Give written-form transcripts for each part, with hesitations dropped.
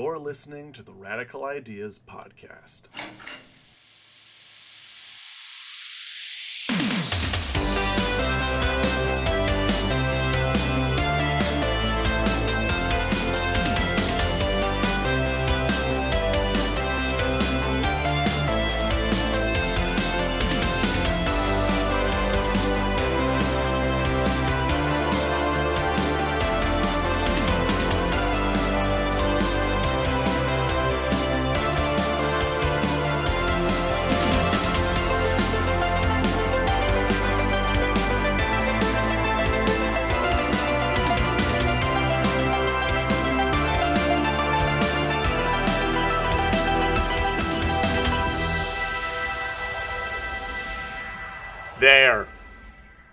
You're listening to the Radical Ideas Podcast.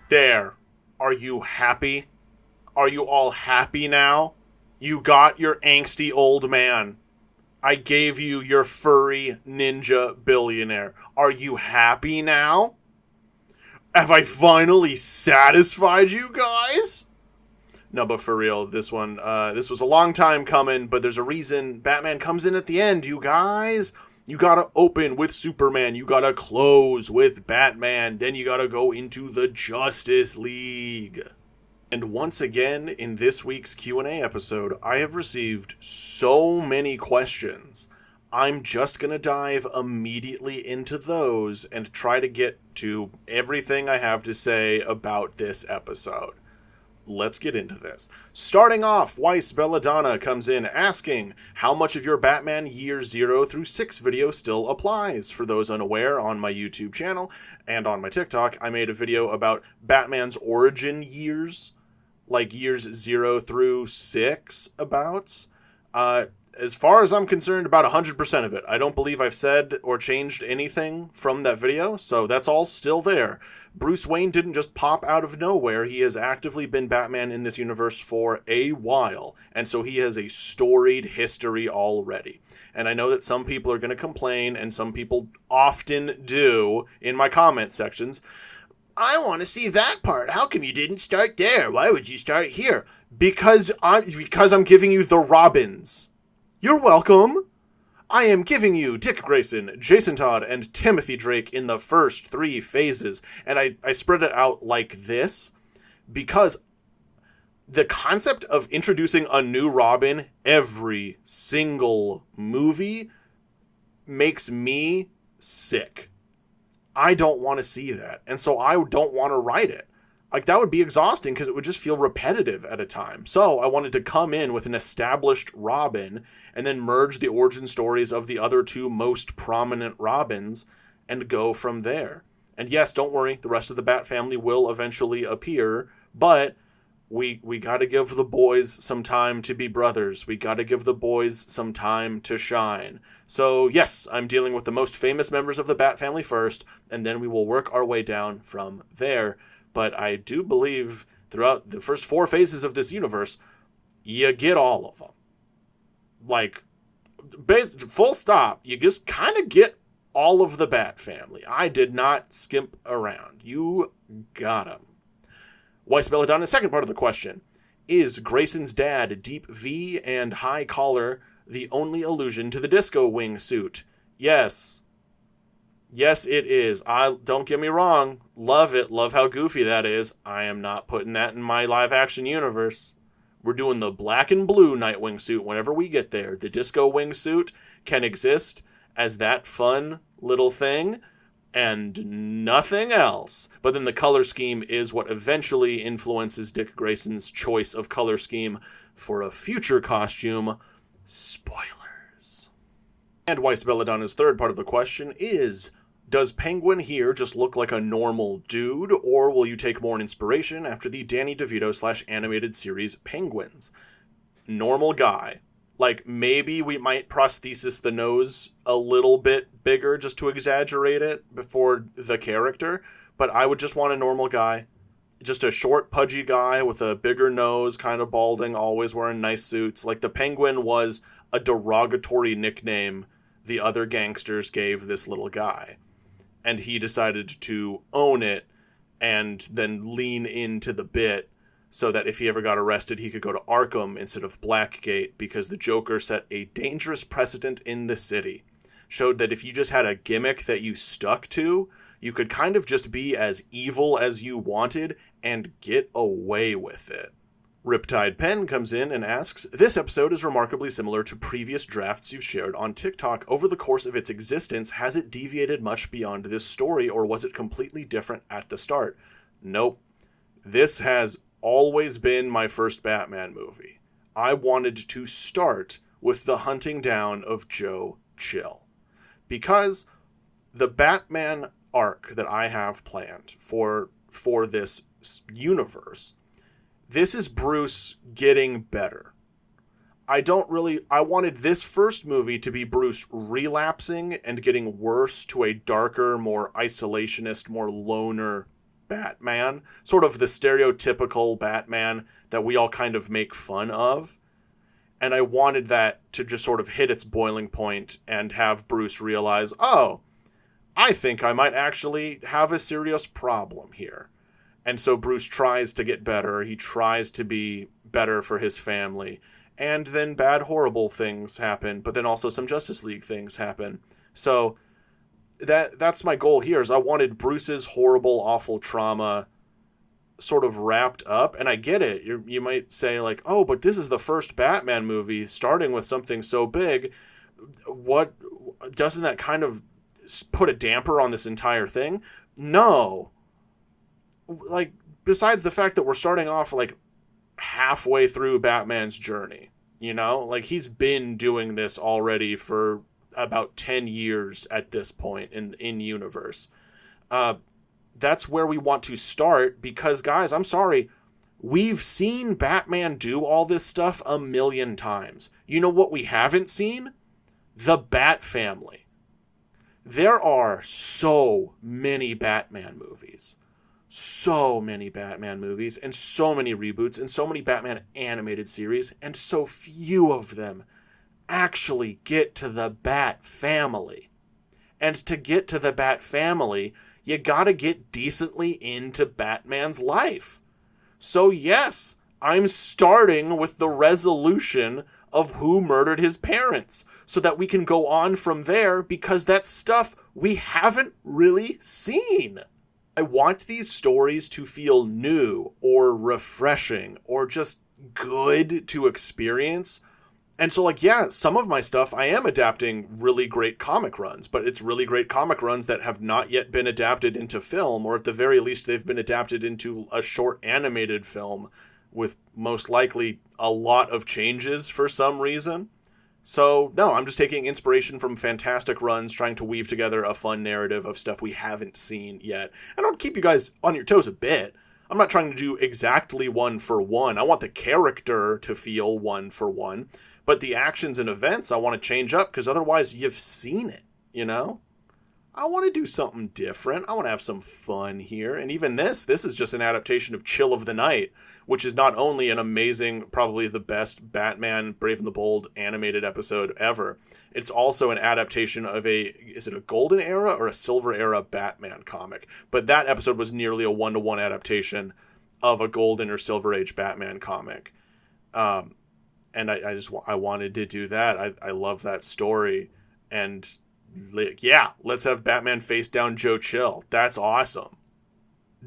There. Are you happy? Are you all happy now? You got your angsty old man. I gave you your furry ninja billionaire. Are you happy now? Have I finally satisfied you guys? No, but for real, this was a long time coming, but there's a reason Batman comes in at the end, you guys. You gotta open with Superman, you gotta close with Batman, then you gotta go into the Justice League. And once again, in this week's Q&A episode, I have received so many questions. I'm just gonna dive immediately into those and try to get to everything I have to say about this episode. Let's get into this. Starting off, Weiss Belladonna comes in asking how much of your Batman Year 0 through 6 video still applies. For those unaware, on my YouTube channel and on my TikTok, I made a video about Batman's origin years, like years 0 through 6 abouts. As far as I'm concerned, about 100% of it. I don't believe I've said or changed anything from that video, so that's all still there. Bruce Wayne didn't just pop out of nowhere. He has actively been Batman in this universe for a while, and so he has a storied history already. And I know that some people are going to complain, and some people often do in my comment sections. I want to see that part. How come you didn't start there? Why would you start here? Because I'm giving you the Robins. You're welcome. I am giving you Dick Grayson, Jason Todd, and Timothy Drake in the first 3 phases. And I spread it out like this because the concept of introducing a new Robin every single movie makes me sick. I don't want to see that. And so I don't want to write it. Like, that would be exhausting because it would just feel repetitive at a time. So I wanted to come in with an established Robin and then merge the origin stories of the other 2 most prominent Robins and go from there. And yes, don't worry, the rest of the Bat family will eventually appear, but we got to give the boys some time to be brothers. We got to give the boys some time to shine. So yes, I'm dealing with the most famous members of the Bat family first, and then we will work our way down from there. But I do believe throughout the first 4 phases of this universe, you get all of them. Like, full stop. You just kind of get all of the Bat family. I did not skimp around. You got them. Weiss Belladonna's second part of the question. Is Grayson's dad, Deep V and High Collar, the only allusion to the disco wing suit? Yes. Yes, it is. Don't get me wrong. Love it. Love how goofy that is. I am not putting that in my live-action universe. We're doing the black and blue Nightwing suit whenever we get there. The disco wing suit can exist as that fun little thing and nothing else. But then the color scheme is what eventually influences Dick Grayson's choice of color scheme for a future costume. Spoilers. And Weiss Belladonna's third part of the question is, does Penguin here just look like a normal dude, or will you take more inspiration after the Danny DeVito / animated series Penguins? Normal guy. Like, maybe we might prosthesis the nose a little bit bigger just to exaggerate it before the character, but I would just want a normal guy. Just a short, pudgy guy with a bigger nose, kind of balding, always wearing nice suits. Like, the Penguin was a derogatory nickname the other gangsters gave this little guy. And he decided to own it and then lean into the bit so that if he ever got arrested, he could go to Arkham instead of Blackgate, because the Joker set a dangerous precedent in the city. Showed that if you just had a gimmick that you stuck to, you could kind of just be as evil as you wanted and get away with it. Riptide Pen comes in and asks, this episode is remarkably similar to previous drafts you've shared on TikTok. Over the course of its existence, has it deviated much beyond this story, or was it completely different at the start? Nope. This has always been my first Batman movie. I wanted to start with the hunting down of Joe Chill, because the Batman arc that I have planned for this universe, this is Bruce getting better. I wanted this first movie to be Bruce relapsing and getting worse to a darker, more isolationist, more loner Batman. Sort of the stereotypical Batman that we all kind of make fun of. And I wanted that to just sort of hit its boiling point and have Bruce realize, oh, I think I might actually have a serious problem here. And so Bruce tries to get better. He tries to be better for his family. And then bad, horrible things happen. But then also some Justice League things happen. So that's my goal here, is I wanted Bruce's horrible, awful trauma sort of wrapped up. And I get it. You might say, like, oh, but this is the first Batman movie starting with something so big. What doesn't that kind of put a damper on this entire thing? No. Like, besides the fact that we're starting off, like, halfway through Batman's journey, you know? Like, he's been doing this already for about 10 years at this point in universe. That's where we want to start, because, guys, I'm sorry, we've seen Batman do all this stuff a million times. You know what we haven't seen? The Bat Family. There are so many Batman movies. So many Batman movies, and so many reboots, and so many Batman animated series, and so few of them actually get to the Bat Family. And to get to the Bat Family, you gotta get decently into Batman's life. So yes, I'm starting with the resolution of who murdered his parents, so that we can go on from there, because that's stuff we haven't really seen. I want these stories to feel new or refreshing or just good to experience. And so, like, yeah, some of my stuff I am adapting really great comic runs, but it's really great comic runs that have not yet been adapted into film, or at the very least they've been adapted into a short animated film with most likely a lot of changes for some reason. So, no, I'm just taking inspiration from fantastic runs, trying to weave together a fun narrative of stuff we haven't seen yet. And I'll keep you guys on your toes a bit. I'm not trying to do exactly one for one. I want the character to feel one for one. But the actions and events I want to change up, because otherwise you've seen it, you know? I want to do something different. I want to have some fun here. And even this is just an adaptation of Chill of the Night, which is not only an amazing, probably the best Batman Brave and the Bold animated episode ever, it's also an adaptation of is it a Golden Era or a Silver Era Batman comic? But that episode was nearly a one-to-one adaptation of a Golden or Silver Age Batman comic. And I wanted to do that. I love that story. And yeah, let's have Batman face down Joe Chill. That's awesome.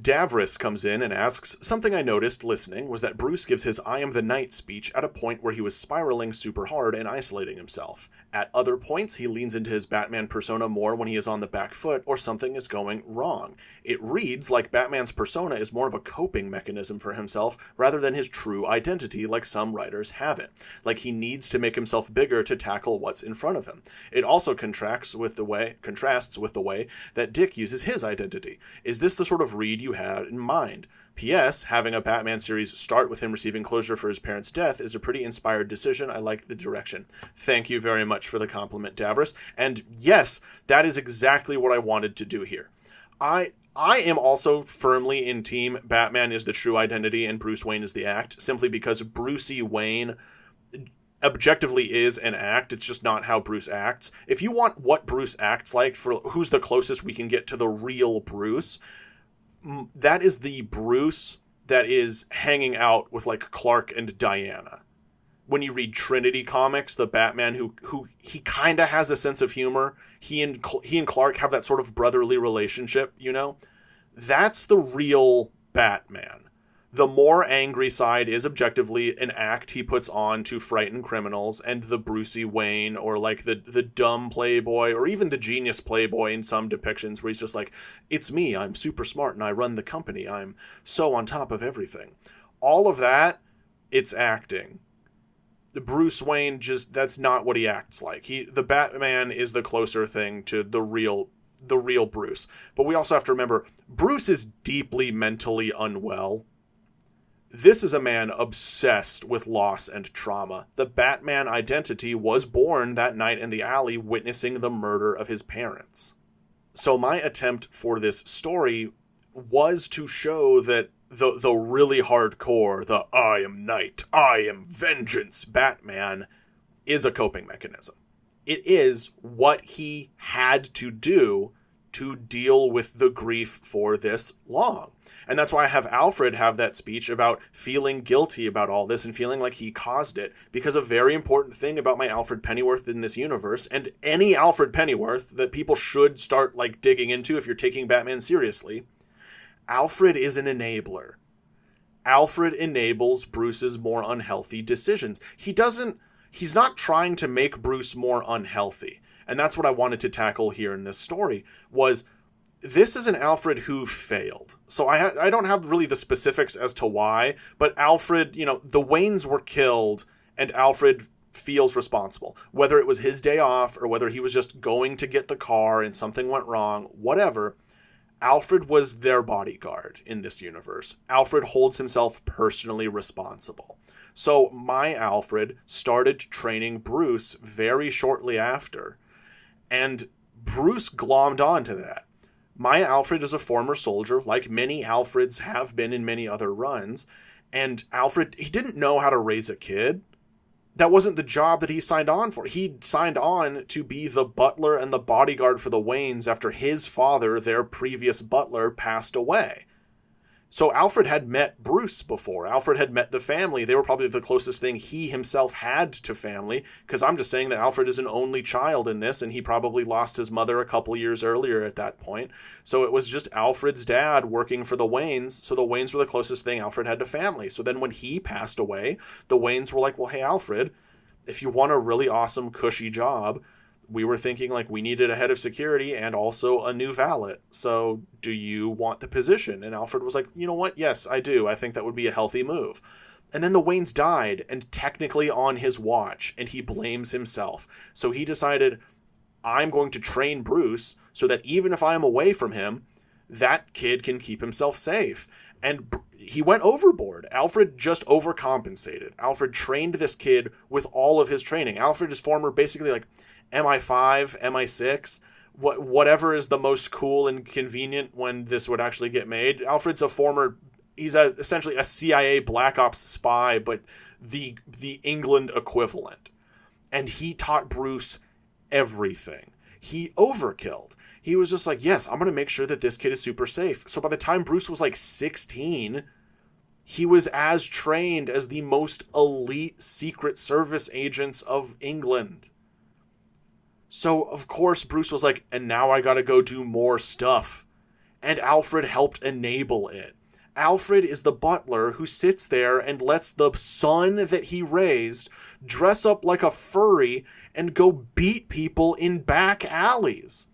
Davris comes in and asks, something I noticed listening was that Bruce gives his I am the Night speech at a point where he was spiraling super hard and isolating himself. At other points, he leans into his Batman persona more when he is on the back foot or something is going wrong. It reads like Batman's persona is more of a coping mechanism for himself rather than his true identity like some writers have it. Like he needs to make himself bigger to tackle what's in front of him. It also contrasts with the way that Dick uses his identity. Is this the sort of read you had in mind? P.S. Having a Batman series start with him receiving closure for his parents' death is a pretty inspired decision. I like the direction. Thank you very much for the compliment, Davris. And yes, that is exactly what I wanted to do here. I am also firmly in team Batman is the true identity and Bruce Wayne is the act, simply because Brucey Wayne objectively is an act. It's just not how Bruce acts. If you want what Bruce acts like, for who's the closest we can get to the real Bruce, that is the Bruce that is hanging out with like Clark and Diana. When you read Trinity comics, the Batman who he kind of has a sense of humor, he and Clark have that sort of brotherly relationship, you know? That's the real Batman. The more angry side is objectively an act he puts on to frighten criminals, and the Brucey Wayne, or like the dumb playboy, or even the genius playboy in some depictions where he's just like, it's me, I'm super smart and I run the company, I'm so on top of everything. All of that, it's acting. Bruce Wayne that's not what he acts like. The Batman is the closer thing to the real Bruce. But we also have to remember, Bruce is deeply mentally unwell. This is a man obsessed with loss and trauma. The Batman identity was born that night in the alley witnessing the murder of his parents. So my attempt for this story was to show that the really hardcore, the I am night, I am vengeance Batman is a coping mechanism. It is what he had to do to deal with the grief for this long. And that's why I have Alfred have that speech about feeling guilty about all this and feeling like he caused it. Because a very important thing about my Alfred Pennyworth in this universe, and any Alfred Pennyworth that people should start like digging into if you're taking Batman seriously, Alfred is an enabler. Alfred enables Bruce's more unhealthy decisions. He's not trying to make Bruce more unhealthy. And that's what I wanted to tackle here in this story, was this is an Alfred who failed. So I don't have really the specifics as to why, but Alfred, the Waynes were killed and Alfred feels responsible. Whether it was his day off or whether he was just going to get the car and something went wrong, whatever, Alfred was their bodyguard in this universe. Alfred holds himself personally responsible. So my Alfred started training Bruce very shortly after, and Bruce glommed onto that. My Alfred is a former soldier, like many Alfreds have been in many other runs, and Alfred, he didn't know how to raise a kid. That wasn't the job that he signed on for. He signed on to be the butler and the bodyguard for the Waynes after his father, their previous butler, passed away. So Alfred had met Bruce before. Alfred had met the family. They were probably the closest thing he himself had to family, because I'm just saying that Alfred is an only child in this, and he probably lost his mother a couple years earlier at that point. So it was just Alfred's dad working for the Waynes, so the Waynes were the closest thing Alfred had to family. So then when he passed away, the Waynes were like, well, hey, Alfred, if you want a really awesome, cushy job, we were thinking like we needed a head of security and also a new valet. So do you want the position? And Alfred was like, you know what? Yes, I do. I think that would be a healthy move. And then the Waynes died, and technically on his watch, and he blames himself. So he decided, I'm going to train Bruce so that even if I'm away from him, that kid can keep himself safe. And he went overboard. Alfred just overcompensated. Alfred trained this kid with all of his training. Alfred is former, basically like MI5, MI6, whatever is the most cool and convenient when this would actually get made. Alfred's he's essentially a CIA Black Ops spy, but the England equivalent. And he taught Bruce everything. He overkilled. He was just like, yes, I'm going to make sure that this kid is super safe. So by the time Bruce was like 16, he was as trained as the most elite Secret Service agents of England. So, of course, Bruce was like, and now I gotta go do more stuff. And Alfred helped enable it. Alfred is the butler who sits there and lets the son that he raised dress up like a furry and go beat people in back alleys.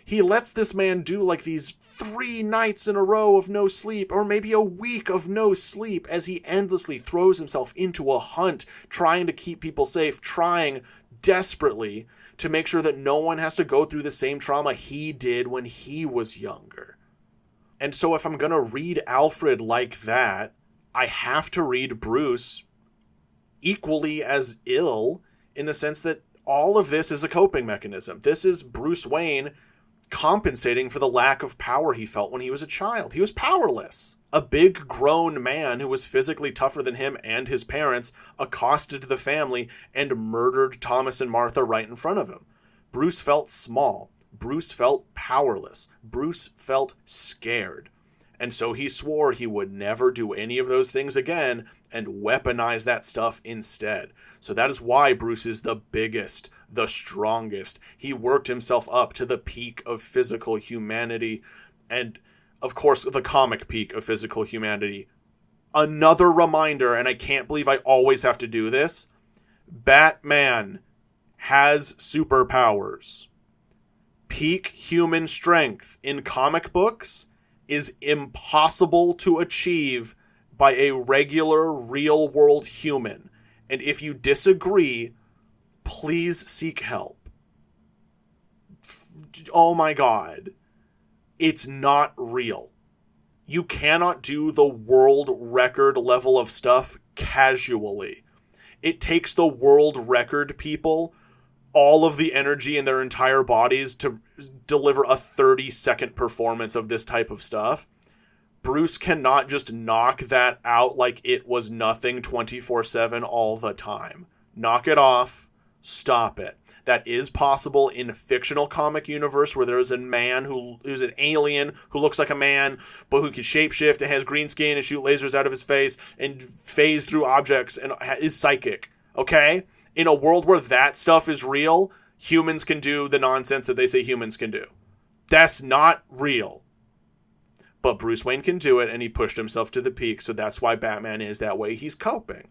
He lets this man do like these 3 nights in a row of no sleep, or maybe a week of no sleep, as he endlessly throws himself into a hunt, trying to keep people safe, trying desperately to make sure that no one has to go through the same trauma he did when he was younger. And so if I'm going to read Alfred like that, I have to read Bruce equally as ill, in the sense that all of this is a coping mechanism. This is Bruce Wayne compensating for the lack of power he felt when he was a child. He was powerless. A big grown man who was physically tougher than him and his parents accosted the family and murdered Thomas and Martha right in front of him. Bruce felt small. Bruce felt powerless. Bruce felt scared. And so he swore he would never do any of those things again and weaponize that stuff instead. So that is why Bruce is the biggest, the strongest. He worked himself up to the peak of physical humanity and, of course, the comic peak of physical humanity. Another reminder, and I can't believe I always have to do this, Batman has superpowers. Peak human strength in comic books is impossible to achieve by a regular real-world human. And if you disagree, please seek help. Oh my god. It's not real. You cannot do the world record level of stuff casually. It takes the world record people all of the energy in their entire bodies to deliver a 30-second performance of this type of stuff. Bruce cannot just knock that out like it was nothing 24/7 all the time. Knock it off. Stop it. That is possible in a fictional comic universe where there is a man who's an alien who looks like a man, but who can shapeshift and has green skin and shoot lasers out of his face and phase through objects and is psychic. Okay? In a world where that stuff is real, humans can do the nonsense that they say humans can do. That's not real. But Bruce Wayne can do it, and he pushed himself to the peak, so that's why Batman is that way. He's coping.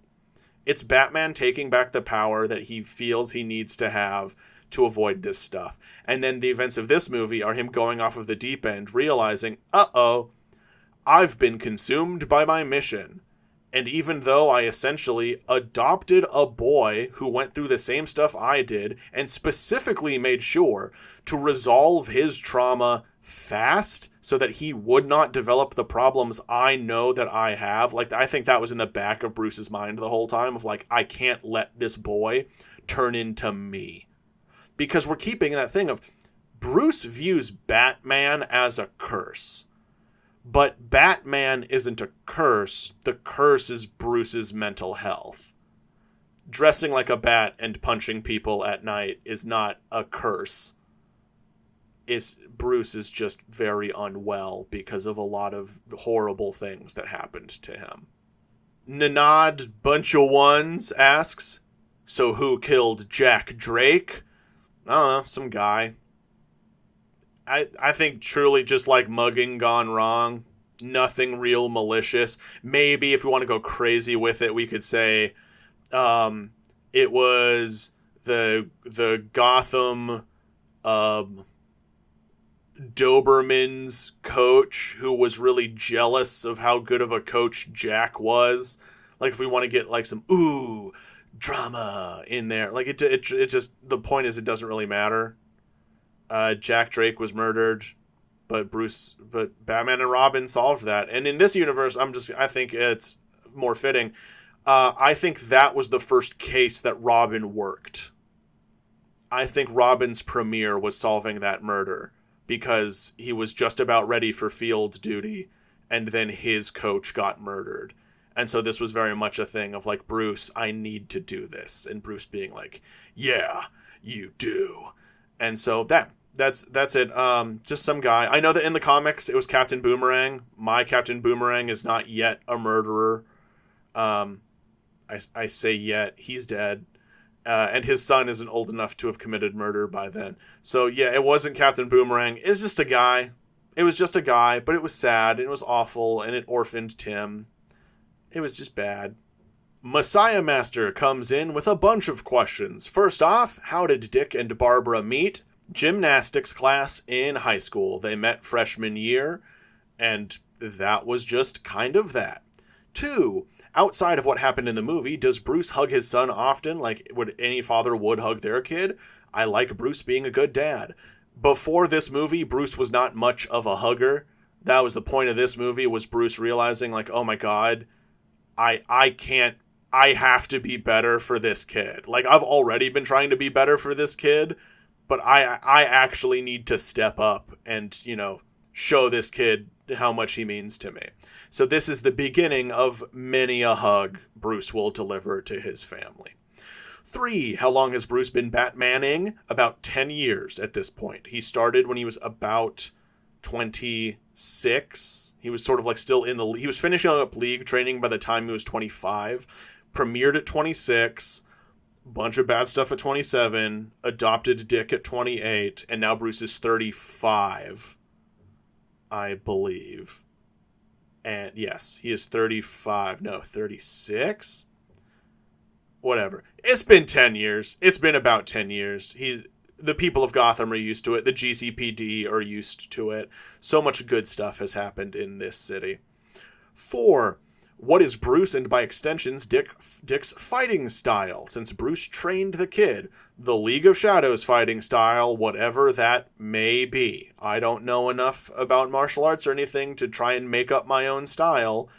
It's Batman taking back the power that he feels he needs to have to avoid this stuff. And then the events of this movie are him going off of the deep end, realizing, uh-oh, I've been consumed by my mission. And even though I essentially adopted a boy who went through the same stuff I did, and specifically made sure to resolve his trauma fast so that he would not develop the problems I know that I have. Like, I think that was in the back of Bruce's mind the whole time of like, I can't let this boy turn into me. Because we're keeping that thing of Bruce views Batman as a curse. But Batman isn't a curse. The curse is Bruce's mental health. Dressing like a bat and punching people at night is not a curse. Bruce is just very unwell because of a lot of horrible things that happened to him. Nanad Bunch of Ones asks, so who killed Jack Drake? I don't know, some guy. I think truly just like mugging gone wrong. Nothing real malicious. Maybe if we want to go crazy with it, we could say it was the Gotham Doberman's coach who was really jealous of how good of a coach Jack was. Like if we want to get like some drama in there. Like it just, the point is it doesn't really matter. Jack Drake was murdered, but Batman and Robin solved that. And in this universe, I think it's more fitting. I think that was the first case that Robin worked. I think Robin's premiere was solving that murder because he was just about ready for field duty and then his coach got murdered. And so this was very much a thing of like, Bruce, I need to do this. And Bruce being like, yeah, you do. And so that's it. Just some guy. I know that in the comics it was Captain Boomerang. My Captain Boomerang is not yet a murderer. I say yet. He's dead. And his son isn't old enough to have committed murder by then. So yeah, it wasn't Captain Boomerang. It's just a guy. It was just a guy, but it was sad and it was awful and it orphaned Tim. It was just bad. Messiah Master comes in with a bunch of questions. First off, how did Dick and Barbara meet? Gymnastics class in high school. They met freshman year, and that was just kind of that. 2, outside of what happened in the movie, does Bruce hug his son often, like would any father would hug their kid? I like Bruce being a good dad. Before this movie, Bruce was not much of a hugger. That was the point of this movie, was Bruce realizing, like, oh my god, I have to be better for this kid. Like, I've already been trying to be better for this kid, but I actually need to step up and, show this kid how much he means to me. So this is the beginning of many a hug Bruce will deliver to his family. 3, how long has Bruce been Batmaning? About 10 years at this point. He started when he was about 26. He was sort of like still in the... He was finishing up league training by the time he was 25. Premiered at 26. Bunch of bad stuff at 27. Adopted Dick at 28. And now Bruce is 35, I believe. And yes, he is 35. No, 36? Whatever. It's been 10 years. It's been about 10 years. The people of Gotham are used to it. The GCPD are used to it. So much good stuff has happened in this city. 4. What is Bruce and by extensions Dick's fighting style? Since Bruce trained the kid, the League of Shadows fighting style, whatever that may be. I don't know enough about martial arts or anything to try and make up my own style.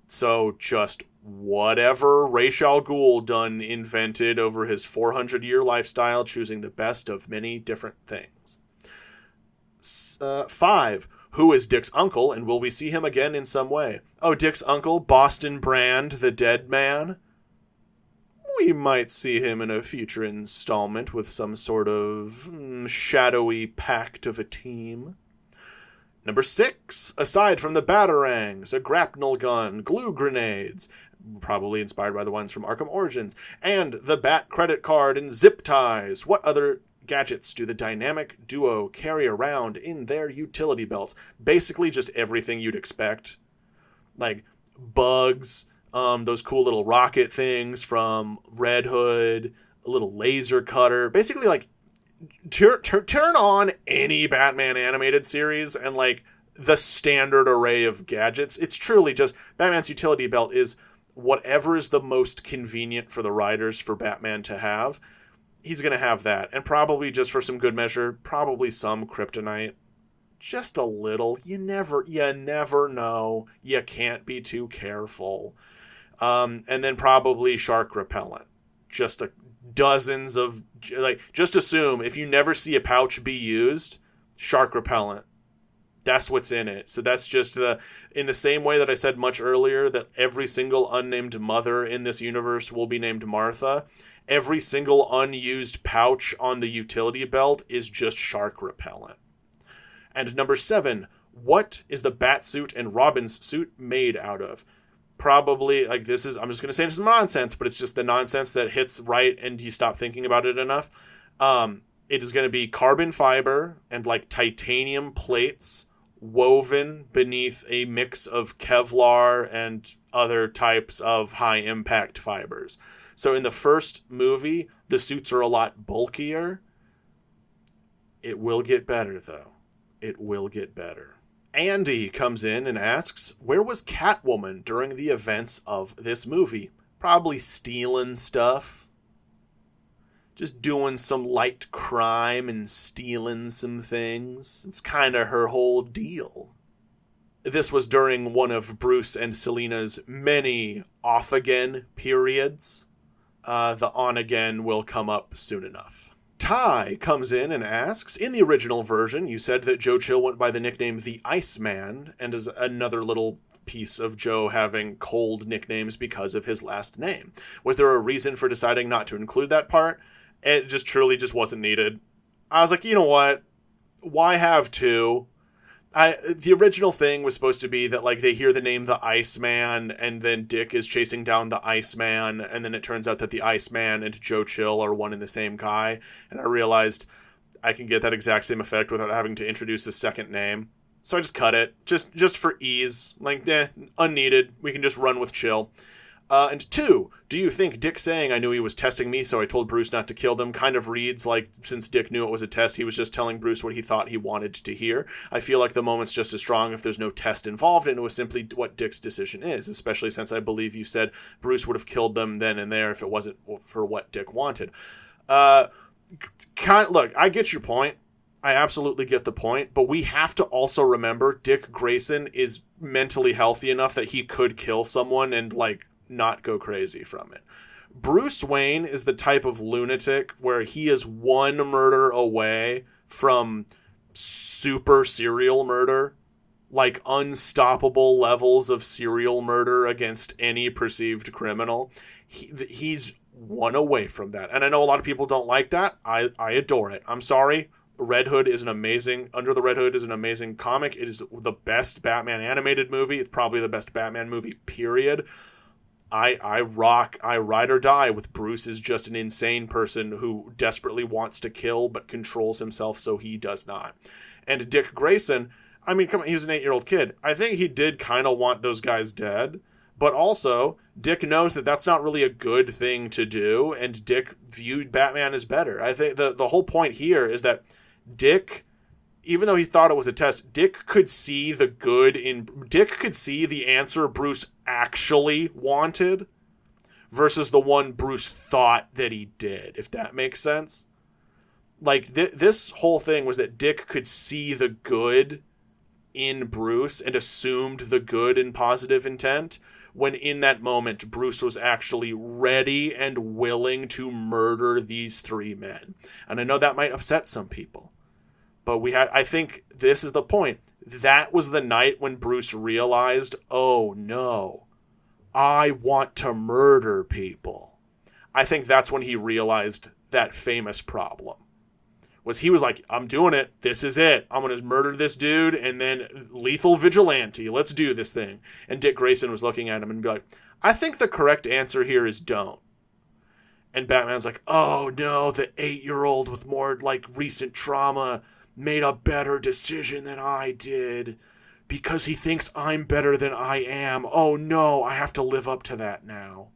So just whatever Ra's al Ghul done invented over his 400-year lifestyle, choosing the best of many different things. 5. Who is Dick's uncle, and will we see him again in some way? Oh, Dick's uncle, Boston Brand, the dead man? We might see him in a future installment with some sort of shadowy pact of a team. Number 6. Aside from the batarangs, a grapnel gun, glue grenades, probably inspired by the ones from Arkham Origins, and the Bat credit card and zip ties, what other gadgets do the dynamic duo carry around in their utility belts? Basically just everything you'd expect. Like bugs, those cool little rocket things from Red Hood, a little laser cutter. Basically, like, turn on any Batman animated series and, like, the standard array of gadgets. It's truly just, Batman's utility belt is whatever is the most convenient for the writers for Batman to have. He's going to have that. And probably just for some good measure, probably some kryptonite. Just a little. You never know. You can't be too careful. And then probably shark repellent. Just dozens of... Like, just assume if you never see a pouch be used, shark repellent. That's what's in it. So that's just in the same way that I said much earlier that every single unnamed mother in this universe will be named Martha. Every single unused pouch on the utility belt is just shark repellent. And number 7, what is the Batsuit and Robin's suit made out of? Probably, like, this is, I'm just going to say this is nonsense, but it's just the nonsense that hits right and you stop thinking about it enough. It is going to be carbon fiber and, like, titanium plates woven beneath a mix of Kevlar and other types of high-impact fibers. So in the first movie, the suits are a lot bulkier. It will get better, though. It will get better. Andy comes in and asks, where was Catwoman during the events of this movie? Probably stealing stuff. Just doing some light crime and stealing some things. It's kind of her whole deal. This was during one of Bruce and Selina's many off-again periods. The on-again will come up soon enough. Ty comes in and asks, in the original version, you said that Joe Chill went by the nickname The Iceman, and is another little piece of Joe having cold nicknames because of his last name. Was there a reason for deciding not to include that part? It just truly just wasn't needed. I was like, you know what? Why have two? The original thing was supposed to be that, like, they hear the name the Iceman, and then Dick is chasing down the Iceman, and then it turns out that the Iceman and Joe Chill are one and the same guy, and I realized I can get that exact same effect without having to introduce a second name. So I just cut it, just for ease. Like, unneeded. We can just run with Chill. And 2, do you think Dick saying I knew he was testing me, so I told Bruce not to kill them kind of reads like, since Dick knew it was a test, he was just telling Bruce what he thought he wanted to hear? I feel like the moment's just as strong if there's no test involved, and it was simply what Dick's decision is, especially since I believe you said Bruce would have killed them then and there if it wasn't for what Dick wanted. Look, I get your point. I absolutely get the point, but we have to also remember Dick Grayson is mentally healthy enough that he could kill someone and, like, not go crazy from it. Bruce Wayne is the type of lunatic where he is one murder away from super serial murder, like unstoppable levels of serial murder against any perceived criminal. He's one away from that. And I know a lot of people don't like that. I adore it. I'm sorry. Under the Red Hood is an amazing comic. It is the best Batman animated movie. It's probably the best Batman movie, period. I ride or die with Bruce is just an insane person who desperately wants to kill but controls himself so he does not. And Dick Grayson, I mean, come on, he was an 8-year-old kid. I think he did kind of want those guys dead, but also Dick knows that that's not really a good thing to do, and Dick viewed Batman as better. I think the whole point here is that Dick, even though he thought it was a test, Dick could see the answer Bruce actually wanted versus the one Bruce thought that he did, if that makes sense. Like, this whole thing was that Dick could see the good in Bruce and assumed the good and positive intent, when in that moment Bruce was actually ready and willing to murder these 3 men. And I know that might upset some people, but I think this is the point. That was the night when Bruce realized, oh no, I want to murder people. I think that's when he realized that famous problem. He was like, I'm doing it. This is it. I'm going to murder this dude and then lethal vigilante. Let's do this thing. And Dick Grayson was looking at him and be like, I think the correct answer here is don't. And Batman's like, oh no, the 8-year-old with more like recent trauma made a better decision than I did because he thinks I'm better than I am. Oh no, I have to live up to that now.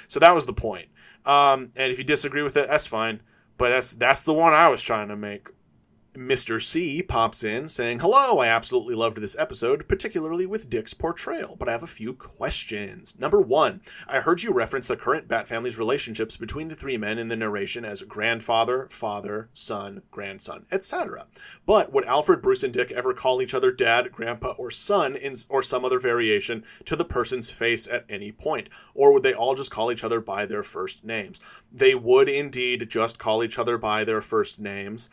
So that was the point. And if you disagree with it, that's fine. But that's the one I was trying to make. Mr. C pops in saying, hello, I absolutely loved this episode, particularly with Dick's portrayal, but I have a few questions. Number 1, I heard you reference the current Bat family's relationships between the 3 men in the narration as grandfather, father, son, grandson, etc. But would Alfred, Bruce, and Dick ever call each other dad, grandpa, or son, or some other variation to the person's face at any point? Or would they all just call each other by their first names? They would indeed just call each other by their first names.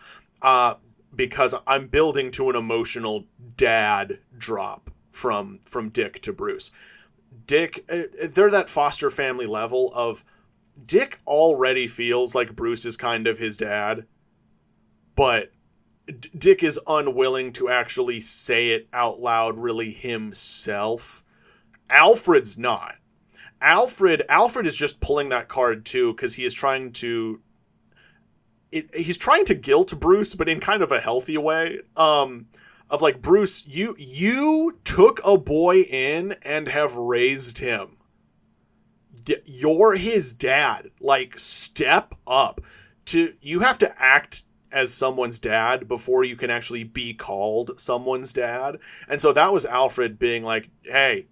Because I'm building to an emotional dad drop from Dick to Bruce. Dick, they're that foster family level of Dick already feels like Bruce is kind of his dad, but Dick is unwilling to actually say it out loud really himself. Alfred's not. Alfred is just pulling that card too because he is trying to he's trying to guilt Bruce, but in kind of a healthy way. Of like, Bruce, you took a boy in and have raised him. You're his dad. Like, step up. You have to act as someone's dad before you can actually be called someone's dad. And so that was Alfred being like, hey,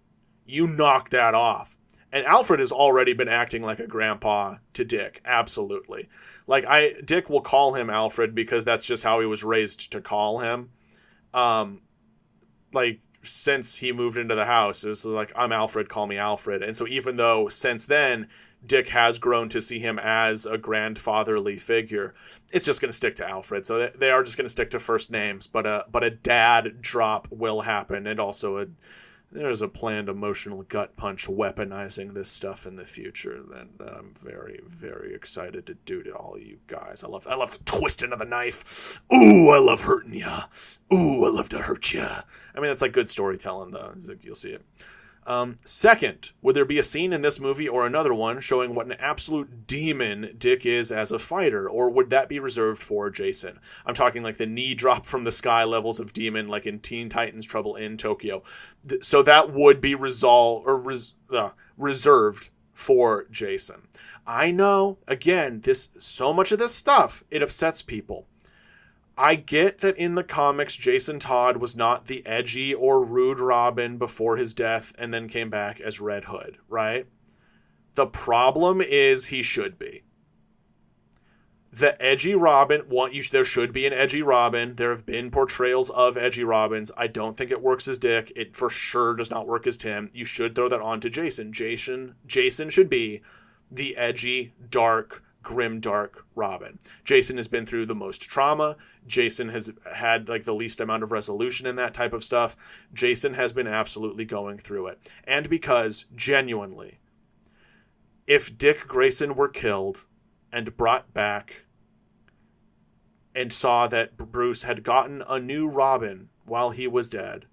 you knock that off. And Alfred has already been acting like a grandpa to Dick. Absolutely. Like, Dick will call him Alfred because that's just how he was raised to call him. Like, since he moved into the house, it was like, I'm Alfred, call me Alfred. And so even though since then, Dick has grown to see him as a grandfatherly figure, it's just going to stick to Alfred. So they are just going to stick to first names, but a dad drop will happen. And also there's a planned emotional gut punch weaponizing this stuff in the future that I'm very, very excited to do to all you guys. I love the twisting of the knife. Ooh, I love hurting ya. Ooh, I love to hurt ya. I mean, that's like good storytelling, though. You'll see it. Second, would there be a scene in this movie or another one showing what an absolute demon Dick is as a fighter, or would that be reserved for Jason? I'm talking like the knee drop from the sky levels of demon, like in Teen Titans Trouble in Tokyo. So that would be reserved for Jason. I know, again, so much of this stuff, it upsets people. I get that in the comics, Jason Todd was not the edgy or rude Robin before his death and then came back as Red Hood, right? The problem is he should be. The edgy Robin, there should be an edgy Robin. There have been portrayals of edgy Robins. I don't think it works as Dick. It for sure does not work as Tim. You should throw that on to Jason. Jason should be the edgy, dark, grim-dark Robin. Jason has been through the most trauma. Jason has had like the least amount of resolution in that type of stuff. Jason has been absolutely going through it. And because, genuinely, if Dick Grayson were killed and brought back and saw that Bruce had gotten a new Robin while he was dead,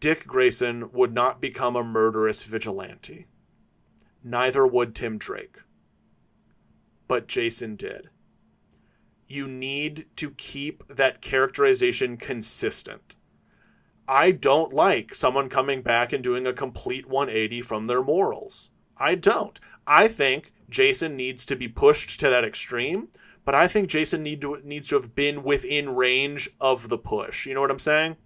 Dick Grayson would not become a murderous vigilante. Neither would Tim Drake. But Jason did. You need to keep that characterization consistent. I don't like someone coming back and doing a complete 180 from their morals. I don't. I think Jason needs to be pushed to that extreme, but I think Jason needs to have been within range of the push. You know what I'm saying?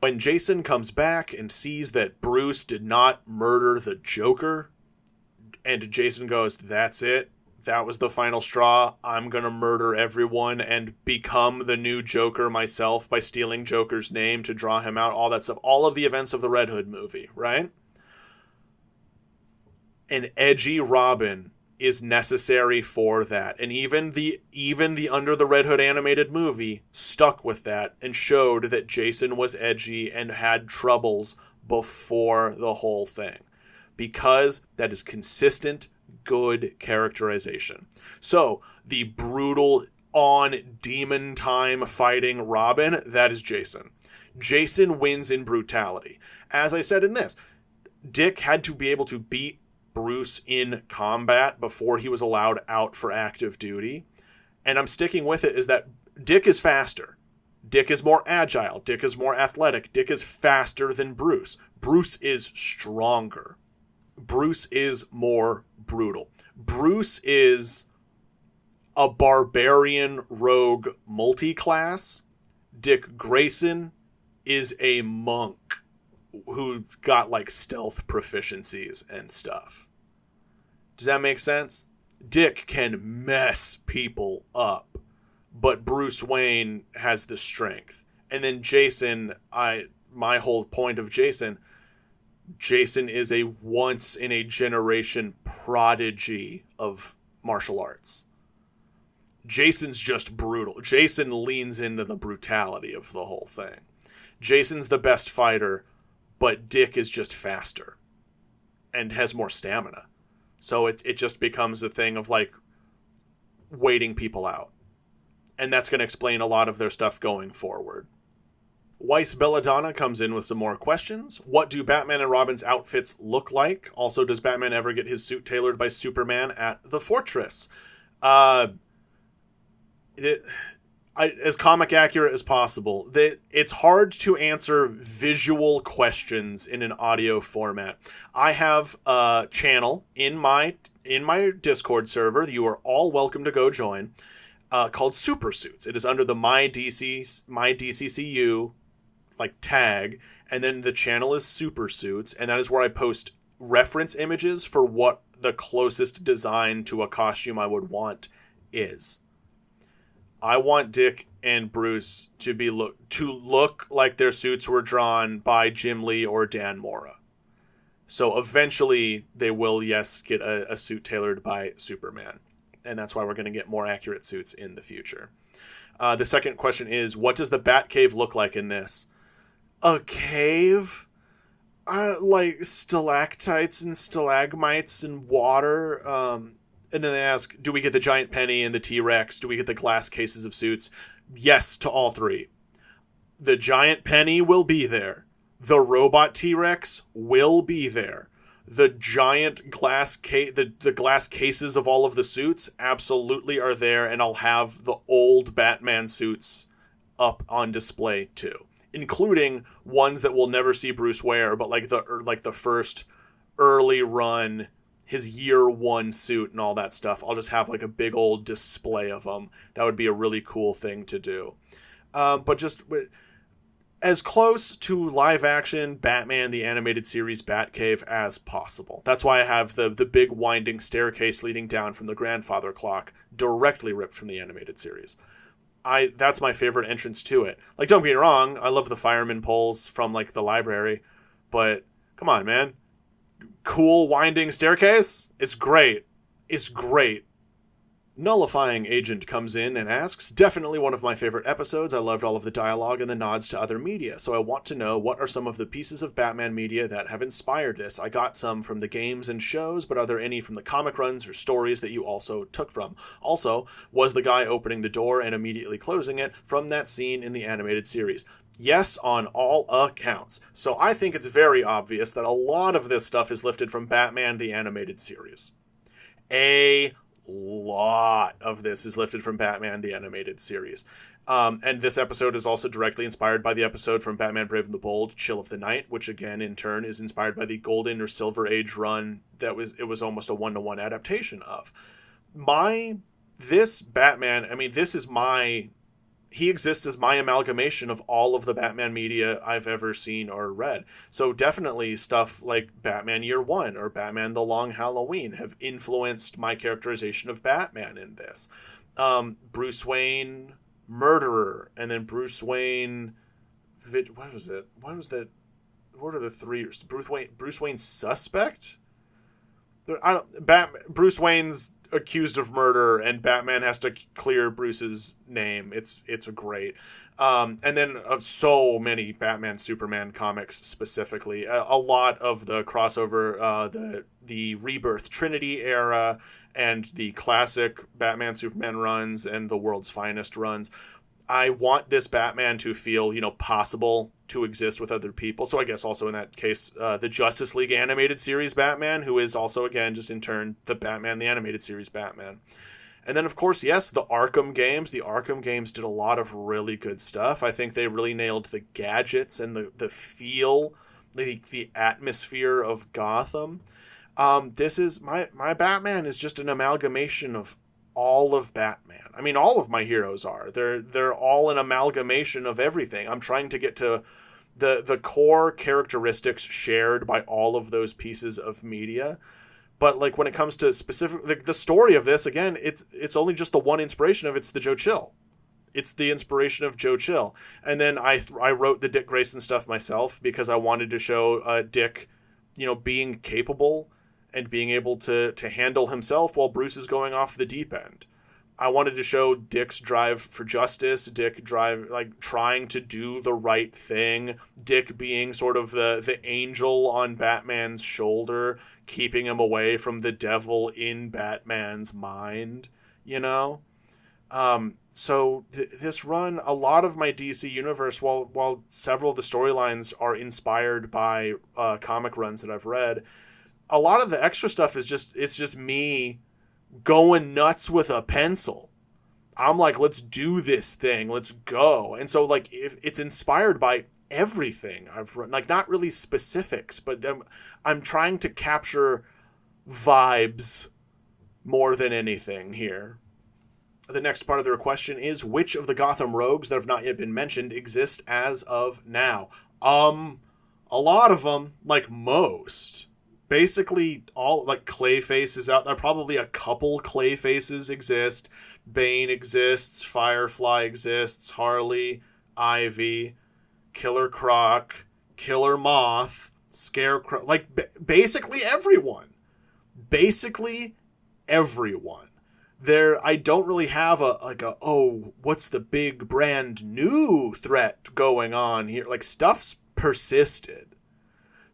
When Jason comes back and sees that Bruce did not murder the Joker, and Jason goes, that's it. That was the final straw. I'm going to murder everyone and become the new Joker myself by stealing Joker's name to draw him out, all that stuff. All of the events of the Red Hood movie, right? An edgy Robin is necessary for that. And even the Under the Red Hood animated movie stuck with that and showed that Jason was edgy and had troubles before the whole thing. Because that is consistent, good characterization. So, the brutal, on demon time fighting Robin, that is Jason. Jason wins in brutality. As I said in this, Dick had to be able to beat Bruce in combat before he was allowed out for active duty. And I'm sticking with it, is that Dick is faster. Dick is more agile. Dick is more athletic. Dick is faster than Bruce. Bruce is stronger. Bruce is more brutal. Bruce is a barbarian rogue multi-class. Dick Grayson is a monk who got like stealth proficiencies and stuff. Does that make sense? Dick can mess people up, but Bruce Wayne has the strength. And then Jason, my whole point of Jason is a once-in-a-generation prodigy of martial arts. Jason's just brutal. Jason leans into the brutality of the whole thing. Jason's the best fighter, but Dick is just faster and has more stamina. So it just becomes a thing of, like, waiting people out. And that's going to explain a lot of their stuff going forward. Weiss Belladonna comes in with some more questions. What do Batman and Robin's outfits look like? Also, does Batman ever get his suit tailored by Superman at the Fortress? As comic accurate as possible. It's hard to answer visual questions in an audio format. I have a channel in my Discord server that you are all welcome to go join, called Super Suits. It is under the my DCCU like tag, and then the channel is Super Suits, and that is where I post reference images for what the closest design to a costume I would want is. I want Dick and Bruce to look like their suits were drawn by Jim Lee or Dan Mora. So eventually they will, yes, get a suit tailored by Superman. And that's why we're going to get more accurate suits in the future. The second question is, what does the Batcave look like in this? A cave? Like stalactites and stalagmites and water. And then they ask, do we get the giant penny and the T-Rex? Do we get the glass cases of suits? Yes to all three. The giant penny will be there. The robot T-Rex will be there. The giant glass the glass cases of all of the suits absolutely are there, and I'll have the old Batman suits up on display too, including ones that we'll never see Bruce wear, but like the first early run, his year one suit and all that stuff. I'll just have like a big old display of them. That would be a really cool thing to do. But just as close to live action Batman the Animated Series Batcave as possible. That's why I have the big winding staircase leading down from the grandfather clock, directly ripped from the animated series. That's my favorite entrance to it. Like, don't get me wrong, I love the fireman poles from like the library, but come on, man. Cool winding staircase? It's great. It's great. Nullifying Agent comes in and asks, definitely one of my favorite episodes. I loved all of the dialogue and the nods to other media, so I want to know what are some of the pieces of Batman media that have inspired this. I got some from the games and shows, but are there any from the comic runs or stories that you also took from? Also, was the guy opening the door and immediately closing it from that scene in the animated series? Yes, on all accounts. So I think it's very obvious that a lot of this stuff is lifted from Batman the Animated Series. A lot of this is lifted from Batman the Animated Series. And this episode is also directly inspired by the episode from Batman Brave and the Bold, Chill of the Night, which again in turn is inspired by the Golden or Silver Age run that was almost a one-to-one adaptation of. This Batman, I mean, he exists as my amalgamation of all of the Batman media I've ever seen or read. So definitely stuff like Batman Year One or Batman The Long Halloween have influenced my characterization of Batman in this. Bruce Wayne Murderer, and then Bruce Wayne... What was it? What was that? What are the three? Bruce Wayne Suspect? Bruce Wayne's accused of murder, and Batman has to clear Bruce's name. It's great. And then of so many Batman Superman comics specifically, a lot of the crossover, the Rebirth Trinity era, and the classic Batman Superman runs, and the World's Finest runs. I want this Batman to feel, possible to exist with other people. So I guess also in that case, the Justice League animated series Batman, who is also, again, just in turn, the Batman, the animated series Batman. And then, of course, yes, the Arkham games. The Arkham games did a lot of really good stuff. I think they really nailed the gadgets and the feel, the atmosphere of Gotham. This is my Batman is just an amalgamation of all of Batman. I mean, all of my heroes are. They're all an amalgamation of everything. I'm trying to get to the core characteristics shared by all of those pieces of media. But like when it comes to specific, the story of this, again, it's only just the one inspiration of it's the Joe Chill. It's the inspiration of Joe Chill. And then I wrote the Dick Grayson stuff myself because I wanted to show Dick, being capable and being able to handle himself while Bruce is going off the deep end. I wanted to show Dick's drive for justice, Dick trying to do the right thing, Dick being sort of the angel on Batman's shoulder, keeping him away from the devil in Batman's mind, So this run, a lot of my DC universe, while several of the storylines are inspired by comic runs that I've read, a lot of the extra stuff is just me going nuts with a pencil. I'm like, let's do this thing. Let's go. And so if it's inspired by everything I've run, not really specifics, but I'm trying to capture vibes more than anything here. The next part of the question is, which of the Gotham rogues that have not yet been mentioned exist as of now? A lot of them, most. Basically, all Clayface is out there. Probably a couple Clayfaces exist. Bane exists. Firefly exists. Harley, Ivy, Killer Croc, Killer Moth, Scarecrow. Basically everyone. Basically everyone. I don't really have what's the big brand new threat going on here? Stuff's persisted.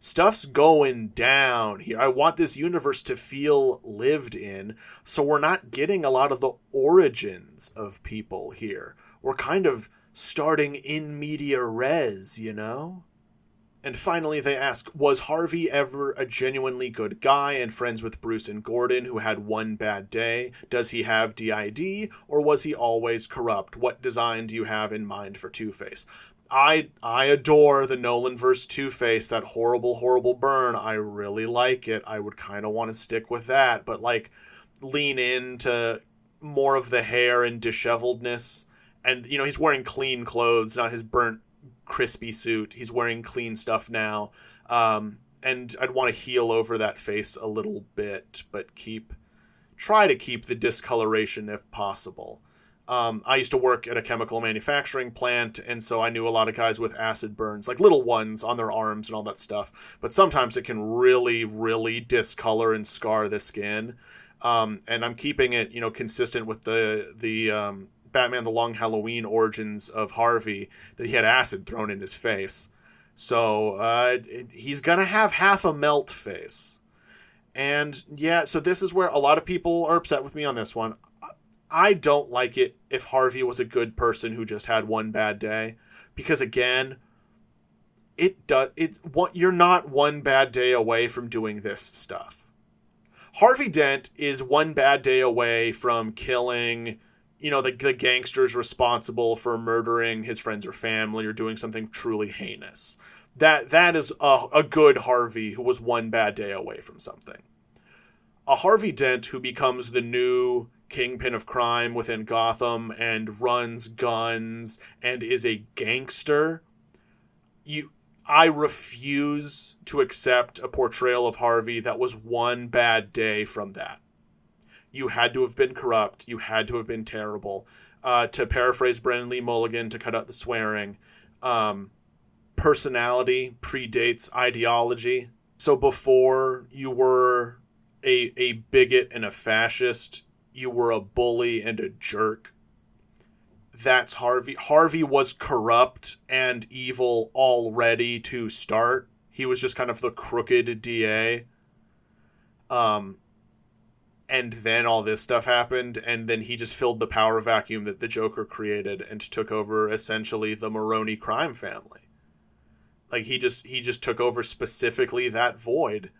Stuff's going down here. I want this universe to feel lived in, so we're not getting a lot of the origins of people here. We're kind of starting in media res, And finally, they ask, was Harvey ever a genuinely good guy and friends with Bruce and Gordon who had one bad day? Does he have DID, or was he always corrupt? What design do you have in mind for Two-Face? I adore the Nolan vs. Two-Face, that horrible, horrible burn. I really like it. I would kind of want to stick with that, but lean into more of the hair and disheveledness. And, he's wearing clean clothes, not his burnt, crispy suit. He's wearing clean stuff now. And I'd want to heal over that face a little bit, but try to keep the discoloration if possible. I used to work at a chemical manufacturing plant, and so I knew a lot of guys with acid burns, little ones on their arms and all that stuff. But sometimes it can really, really discolor and scar the skin. And I'm keeping it, consistent with the Batman the Long Halloween origins of Harvey, that he had acid thrown in his face. So he's gonna have half a melt face. And yeah, so this is where a lot of people are upset with me on this one. I don't like it if Harvey was a good person who just had one bad day, because again, you're not one bad day away from doing this stuff. Harvey Dent is one bad day away from killing, the gangsters responsible for murdering his friends or family or doing something truly heinous. That is a good Harvey who was one bad day away from something. A Harvey Dent who becomes the new kingpin of crime within Gotham and runs guns and is a gangster, I refuse to accept a portrayal of Harvey that was one bad day from that. You had to have been corrupt. You had to have been terrible. To paraphrase Brendan Lee Mulligan, to cut out the swearing, personality predates ideology. So before you were a bigot and a fascist, you were a bully and a jerk. That's Harvey. Harvey was corrupt and evil already to start. He was just kind of the crooked DA. And then all this stuff happened, and then he just filled the power vacuum that the Joker created and took over essentially the Maroni crime family. Like he just took over specifically that void,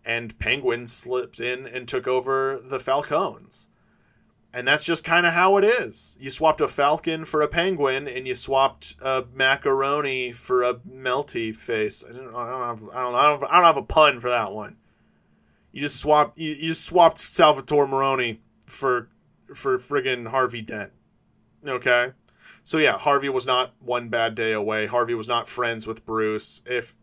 and Penguin slipped in and took over the Falcons. And that's just kind of how it is. You swapped a falcon for a penguin, and you swapped a macaroni for a melty face. I don't have a pun for that one. You just swapped Salvatore Maroni for friggin' Harvey Dent. Okay? So yeah, Harvey was not one bad day away. Harvey was not friends with Bruce. If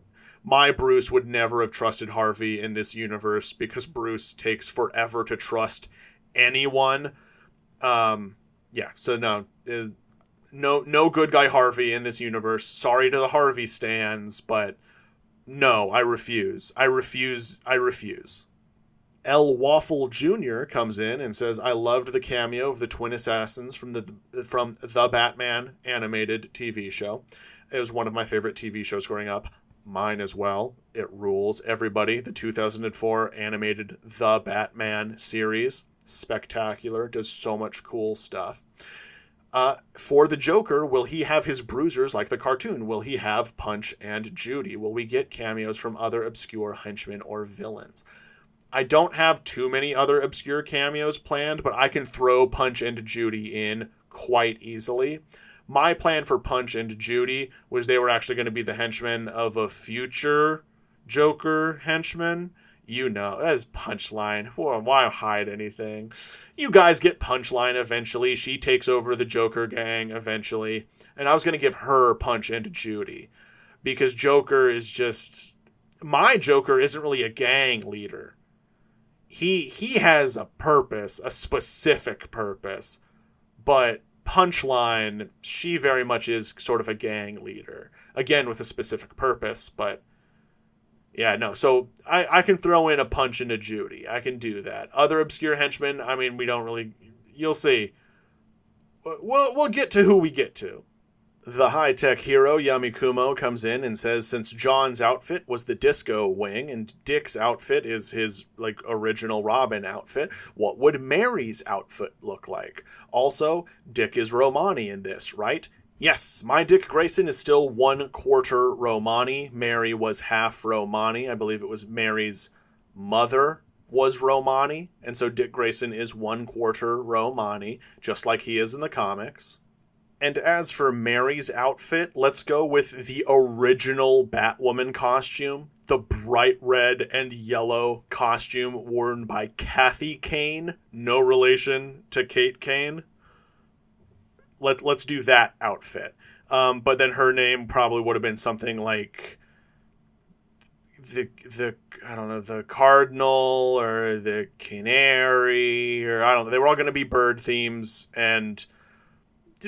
my Bruce would never have trusted Harvey in this universe, because Bruce takes forever to trust anyone. So no good guy Harvey in this universe. Sorry to the Harvey stans, but no, I refuse. L. Waffle Jr. comes in and says, I loved the cameo of the twin assassins from the Batman animated TV show. It was one of my favorite TV shows growing up. Mine as well. It rules. Everybody, the 2004 animated The Batman series. Spectacular. Does so much cool stuff. For the Joker, will he have his bruisers like the cartoon? Will he have Punch and Judy? Will we get cameos from other obscure henchmen or villains? I don't have too many other obscure cameos planned, but I can throw Punch and Judy in quite easily. My plan for Punch and Judy was they were actually going to be the henchmen of a future Joker henchman. As Punchline. Why hide anything? You guys get Punchline eventually. She takes over the Joker gang eventually. And I was going to give her Punch and Judy. Because Joker is just... My Joker isn't really a gang leader. He has a purpose, a specific purpose. But Punchline, she very much is sort of a gang leader. Again, with a specific purpose, but... Yeah, no, so I can throw in a Punch and a Judy. I can do that. Other obscure henchmen, I mean, we don't really... You'll see. We'll get to who we get to. The high-tech hero, Yamikumo, comes in and says, since John's outfit was the disco wing and Dick's outfit is his, original Robin outfit, what would Mary's outfit look like? Also, Dick is Romani in this, right? Yes, my Dick Grayson is still 1/4 Romani. Mary was half Romani. I believe it was Mary's mother was Romani. And so Dick Grayson is 1/4 Romani, just like he is in the comics. And as for Mary's outfit, let's go with the original Batwoman costume. The bright red and yellow costume worn by Kathy Kane. No relation to Kate Kane. Let's do that outfit. But then her name probably would have been something like the Cardinal or the Canary, or I don't know. They were all going to be bird themes, and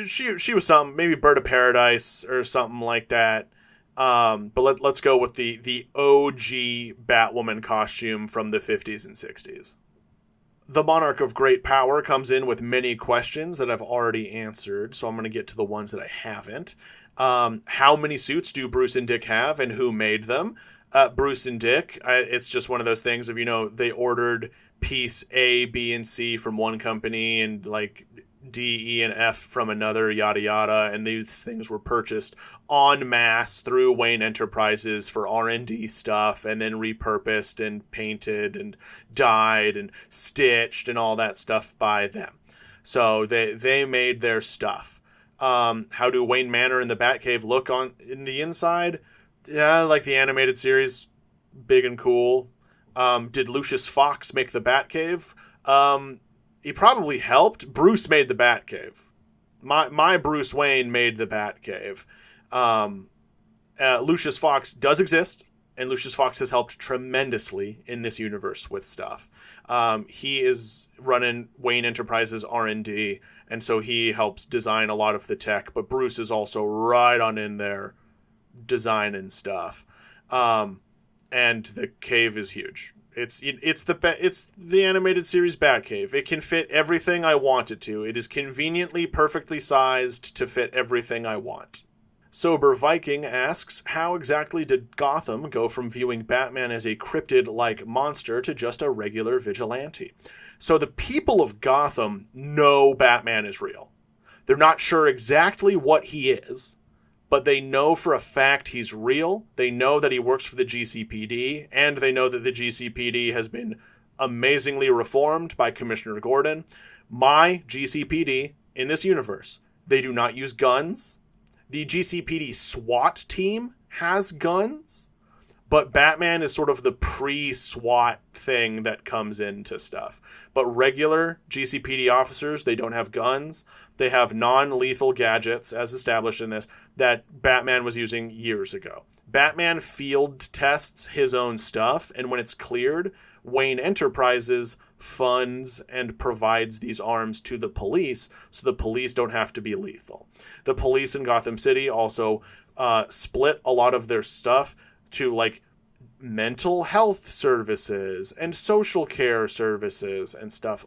she was something, maybe Bird of Paradise or something like that. But let's go with the OG Batwoman costume from the 50s and 60s. The Monarch of Great Power comes in with many questions that I've already answered, so I'm going to get to the ones that I haven't. How many suits do Bruce and Dick have, and who made them? Bruce and Dick, it's just one of those things of, they ordered piece A, B, and C from one company, and like D, E, and F from another, yada yada, and these things were purchased en masse through Wayne Enterprises for R&D stuff, and then repurposed and painted and dyed and stitched and all that stuff by them. So they made their stuff. How do Wayne Manor and the Batcave look on in the inside? Yeah, like the animated series, big and cool. Did Lucius Fox make the Batcave? He probably helped. Bruce made the Batcave. My Bruce Wayne made the Batcave. Lucius Fox does exist, and Lucius Fox has helped tremendously in this universe with stuff. He is running Wayne Enterprises R&D, and so he helps design a lot of the tech, but Bruce is also right on in there designing stuff. And the cave is huge. It's the animated series Batcave. It can fit everything I want it to. It is conveniently perfectly sized to fit everything I want. Sober Viking asks, how exactly did Gotham go from viewing Batman as a cryptid-like monster to just a regular vigilante? So the people of Gotham know Batman is real. They're not sure exactly what he is, but they know for a fact he's real. They know that he works for the GCPD, and they know that the GCPD has been amazingly reformed by Commissioner Gordon. My GCPD in this universe, they do not use guns. The GCPD SWAT team has guns, but Batman is sort of the pre-SWAT thing that comes into stuff. But regular GCPD officers, they don't have guns. They have non-lethal gadgets, as established in this, that Batman was using years ago. Batman field tests his own stuff, and when it's cleared, Wayne Enterprises funds and provides these arms to the police, so the police don't have to be lethal. The police in Gotham City also split a lot of their stuff to, like, mental health services and social care services and stuff.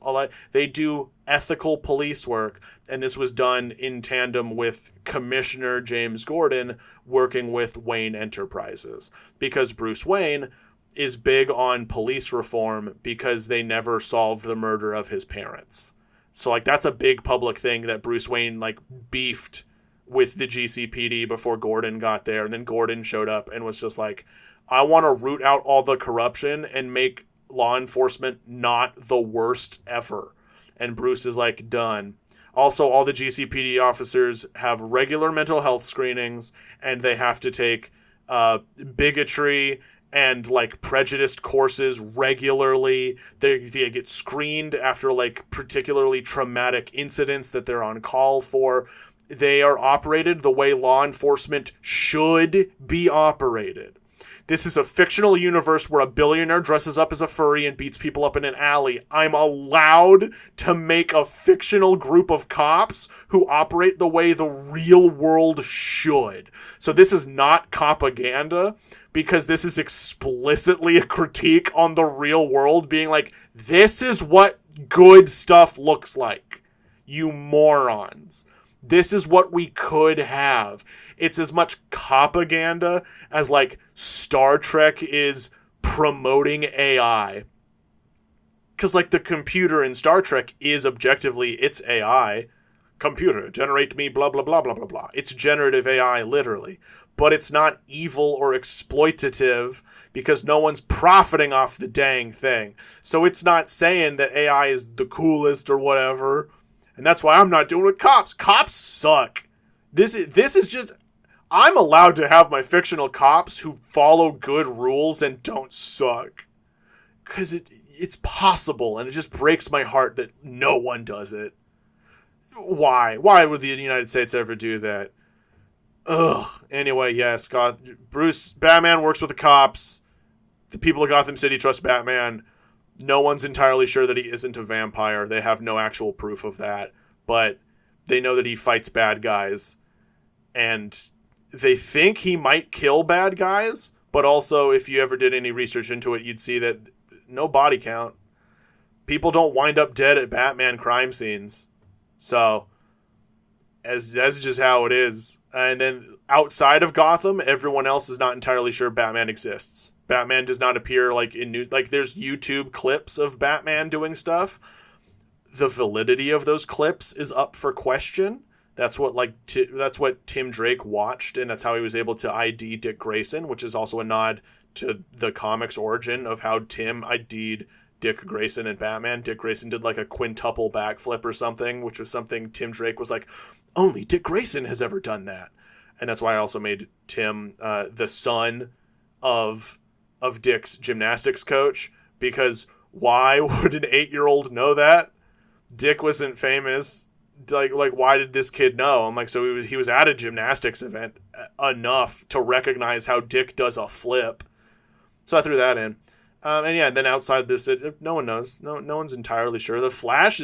They do ethical police work, and this was done in tandem with Commissioner James Gordon working with Wayne Enterprises, because Bruce Wayne is big on police reform because they never solved the murder of his parents. So, like, that's a big public thing that Bruce Wayne, like, beefed with the GCPD before Gordon got there, and then Gordon showed up and was just like, I want to root out all the corruption and make law enforcement not the worst ever. And Bruce is like, done. Also, all the GCPD officers have regular mental health screenings, and they have to take bigotry and, like, prejudiced courses regularly. They get screened after, like, particularly traumatic incidents that they're on call for. They are operated the way law enforcement should be operated. This is a fictional universe where a billionaire dresses up as a furry and beats people up in an alley. I'm allowed to make a fictional group of cops who operate the way the real world should. So this is not propaganda, because this is explicitly a critique on the real world, being like, this is what good stuff looks like, you morons. This is what we could have. It's as much propaganda as, like, Star Trek is promoting AI. Because, like, the computer in Star Trek is objectively, it's AI. Computer, generate me blah, blah, blah, blah, blah, blah. It's generative AI, literally. But it's not evil or exploitative because no one's profiting off the dang thing. So it's not saying that AI is the coolest or whatever. And that's why I'm not doing it with cops. Cops suck. This is just... I'm allowed to have my fictional cops who follow good rules and don't suck. Because it's possible, and it just breaks my heart that no one does it. Why? Why would the United States ever do that? Ugh. Anyway, yes, Batman works with the cops. The people of Gotham City trust Batman. No one's entirely sure that he isn't a vampire. They have no actual proof of that. But they know that he fights bad guys. And they think he might kill bad guys. But also, if you ever did any research into it, you'd see that no body count. People don't wind up dead at Batman crime scenes. So, that's just how it is. And then outside of Gotham, everyone else is not entirely sure Batman exists. Batman does not appear like in new, like there's YouTube clips of Batman doing stuff. The validity of those clips is up for question. That's what that's what Tim Drake watched, and that's how he was able to ID Dick Grayson, which is also a nod to the comics origin of how Tim ID'd Dick Grayson and Batman. Dick Grayson did like a quintuple backflip or something, which was something Tim Drake was like, only Dick Grayson has ever done that. And that's why I also made Tim the son of Dick's gymnastics coach, because why would an 8-year-old know that? Dick wasn't famous. Like why did this kid know? I'm like, so he was at a gymnastics event enough to recognize how Dick does a flip. So I threw that in. And yeah, then outside this, no one knows. No one's entirely sure. The Flash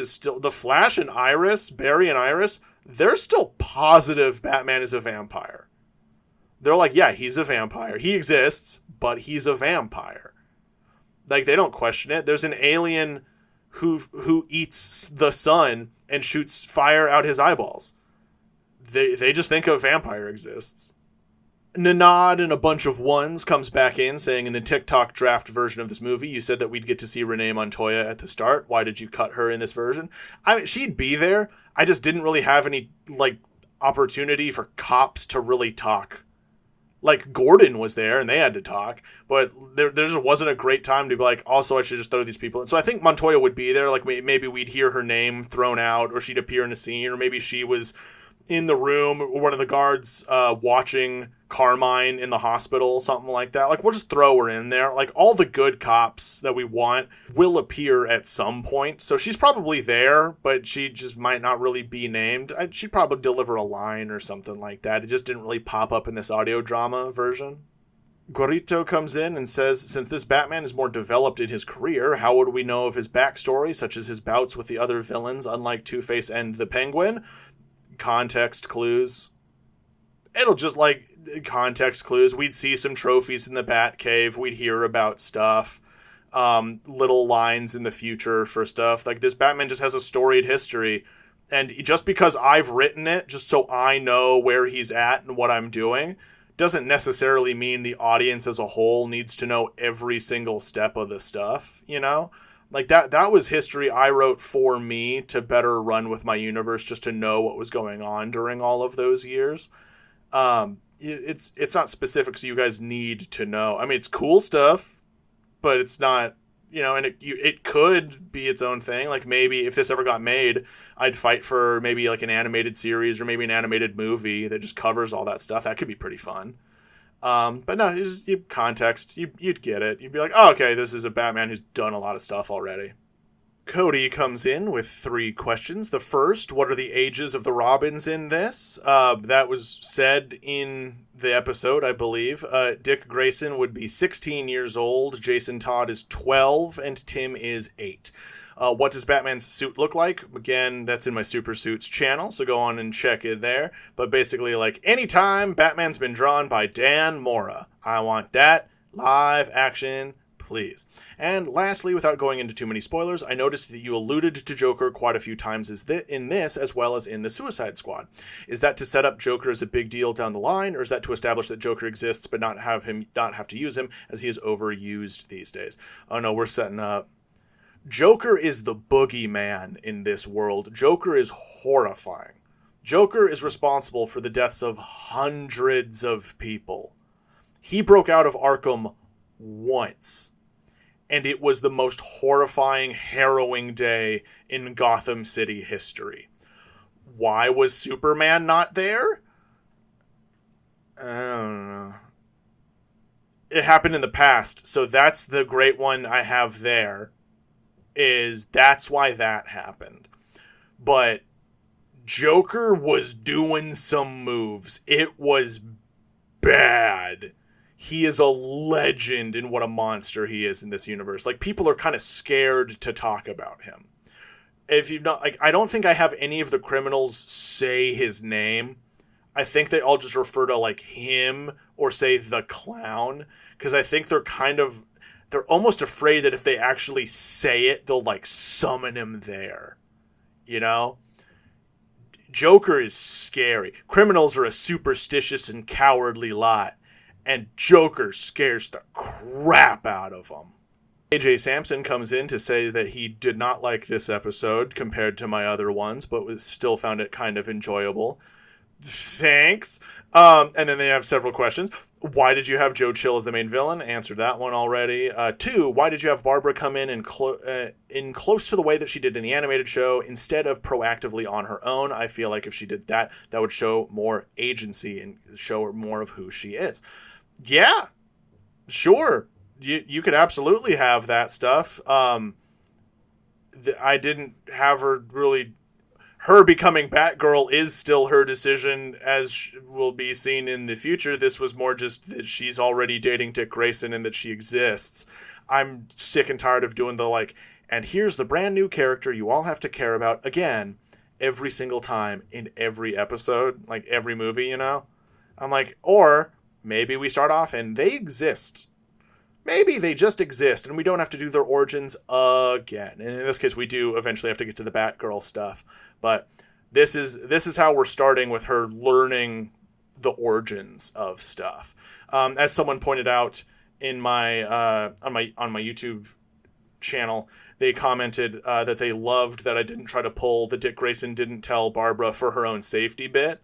and Iris, Barry and Iris, they're still positive Batman is a vampire. They're like, yeah, he's a vampire. He exists, but he's a vampire. Like, they don't question it. There's an alien who eats the sun and shoots fire out his eyeballs. They just think a vampire exists. Nanad and a bunch of ones comes back in saying, in the TikTok draft version of this movie, you said that we'd get to see Renee Montoya at the start. Why did you cut her in this version? I mean, she'd be there. I just didn't really have any, like, opportunity for cops to really talk. Like, Gordon was there and they had to talk, but there just wasn't a great time to be like, also I should just throw these people in. So I think Montoya would be there. Like, maybe we'd hear her name thrown out, or she'd appear in a scene, or maybe she was in the room, or one of the guards watching Carmine in the hospital, something like that. Like, we'll just throw her in there. Like, all the good cops that we want will appear at some point. So she's probably there, but she just might not really be named. She'd probably deliver a line or something like that. It just didn't really pop up in this audio drama version. Gorito comes in and says, since this Batman is more developed in his career, how would we know of his backstory, such as his bouts with the other villains, unlike Two-Face and the Penguin? Context clues. It'll just, like, context clues. We'd see some trophies in the Batcave. We'd hear about stuff. Little lines in the future for stuff. Like, this Batman just has a storied history. And just because I've written it, just so I know where he's at and what I'm doing, doesn't necessarily mean the audience as a whole needs to know every single step of the stuff, you know? Like, that was history I wrote for me to better run with my universe, just to know what was going on during all of those years. It's not specific, so you guys need to know. I mean, it's cool stuff, but it's not, you know, and it could be its own thing. Like, maybe if this ever got made, I'd fight for maybe like an animated series or maybe an animated movie that just covers all that stuff. That could be pretty fun. But no, it's just context. You'd get it. You'd be like, oh, okay, this is a Batman who's done a lot of stuff already. Cody comes in with 3 questions. The first, what are the ages of the Robins in this? That was said in the episode, I believe. Dick Grayson would be 16 years old, Jason Todd is 12, and Tim is 8. What does Batman's suit look like? Again, that's in my Super Suits channel, so go on and check it there. But basically, like, anytime Batman's been drawn by Dan Mora. I want that live action, please. And lastly, without going into too many spoilers, I noticed that you alluded to Joker quite a few times in this, as well as in the Suicide Squad. Is that to set up Joker as a big deal down the line, or is that to establish that Joker exists but not have to use him, as he is overused these days? Oh no, we're setting up. Joker is the boogeyman in this world. Joker is horrifying. Joker is responsible for the deaths of hundreds of people. He broke out of Arkham once, and it was the most horrifying, harrowing day in Gotham City history. Why was Superman not there? I don't know. It happened in the past, so that's the great one I have there. That's why that happened. But Joker was doing some moves. It was bad. He is a legend in what a monster he is in this universe. Like, people are kind of scared to talk about him. If you've not, like, I don't think I have any of the criminals say his name. I think they all just refer to, like, him or say the clown, because I think they're they're almost afraid that if they actually say it, they'll like summon him there. You know? Joker is scary. Criminals are a superstitious and cowardly lot, and Joker scares the crap out of them. AJ Sampson comes in to say that he did not like this episode compared to my other ones, but still found it kind of enjoyable. Thanks. And then they have several questions. Why did you have Joe Chill as the main villain? Answered that one already. 2, why did you have Barbara come in close to the way that she did in the animated show instead of proactively on her own? I feel like if she did that, that would show more agency and show her more of who she is. Yeah, sure. You could absolutely have that stuff. I didn't have her really... Her becoming Batgirl is still her decision, as will be seen in the future. This was more just that she's already dating Dick Grayson and that she exists. I'm sick and tired of doing the like, and here's the brand new character you all have to care about again every single time in every episode, like every movie, you know? I'm like, or maybe we start off and they exist. Maybe they just exist and we don't have to do their origins again. And in this case, we do eventually have to get to the Batgirl stuff. But this is how we're starting with her learning the origins of stuff. As someone pointed out in my on my YouTube channel, they commented that they loved that I didn't try to pull the Dick Grayson didn't tell Barbara for her own safety bit,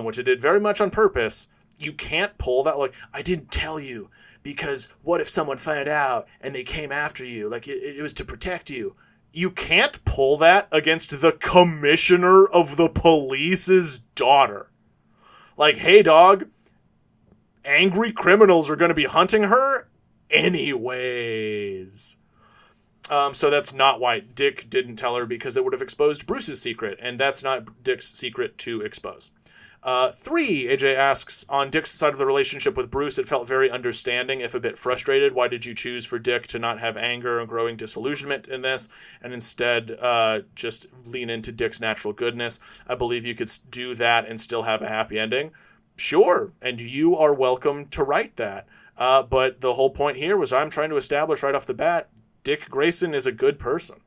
which I did very much on purpose. You can't pull that, like, I didn't tell you because what if someone found out and they came after you? Like, it was to protect you. You can't pull that against the commissioner of the police's daughter. Like, hey, dog, angry criminals are going to be hunting her anyways. So that's not why Dick didn't tell her, because it would have exposed Bruce's secret, and that's not Dick's secret to expose. 3, AJ asks, on Dick's side of the relationship with Bruce, it felt very understanding, if a bit frustrated. Why did you choose for Dick to not have anger and growing disillusionment in this, and instead just lean into Dick's natural goodness? I believe you could do that and still have a happy ending. Sure, and you are welcome to write that. But the whole point here was I'm trying to establish right off the bat, Dick Grayson is a good person.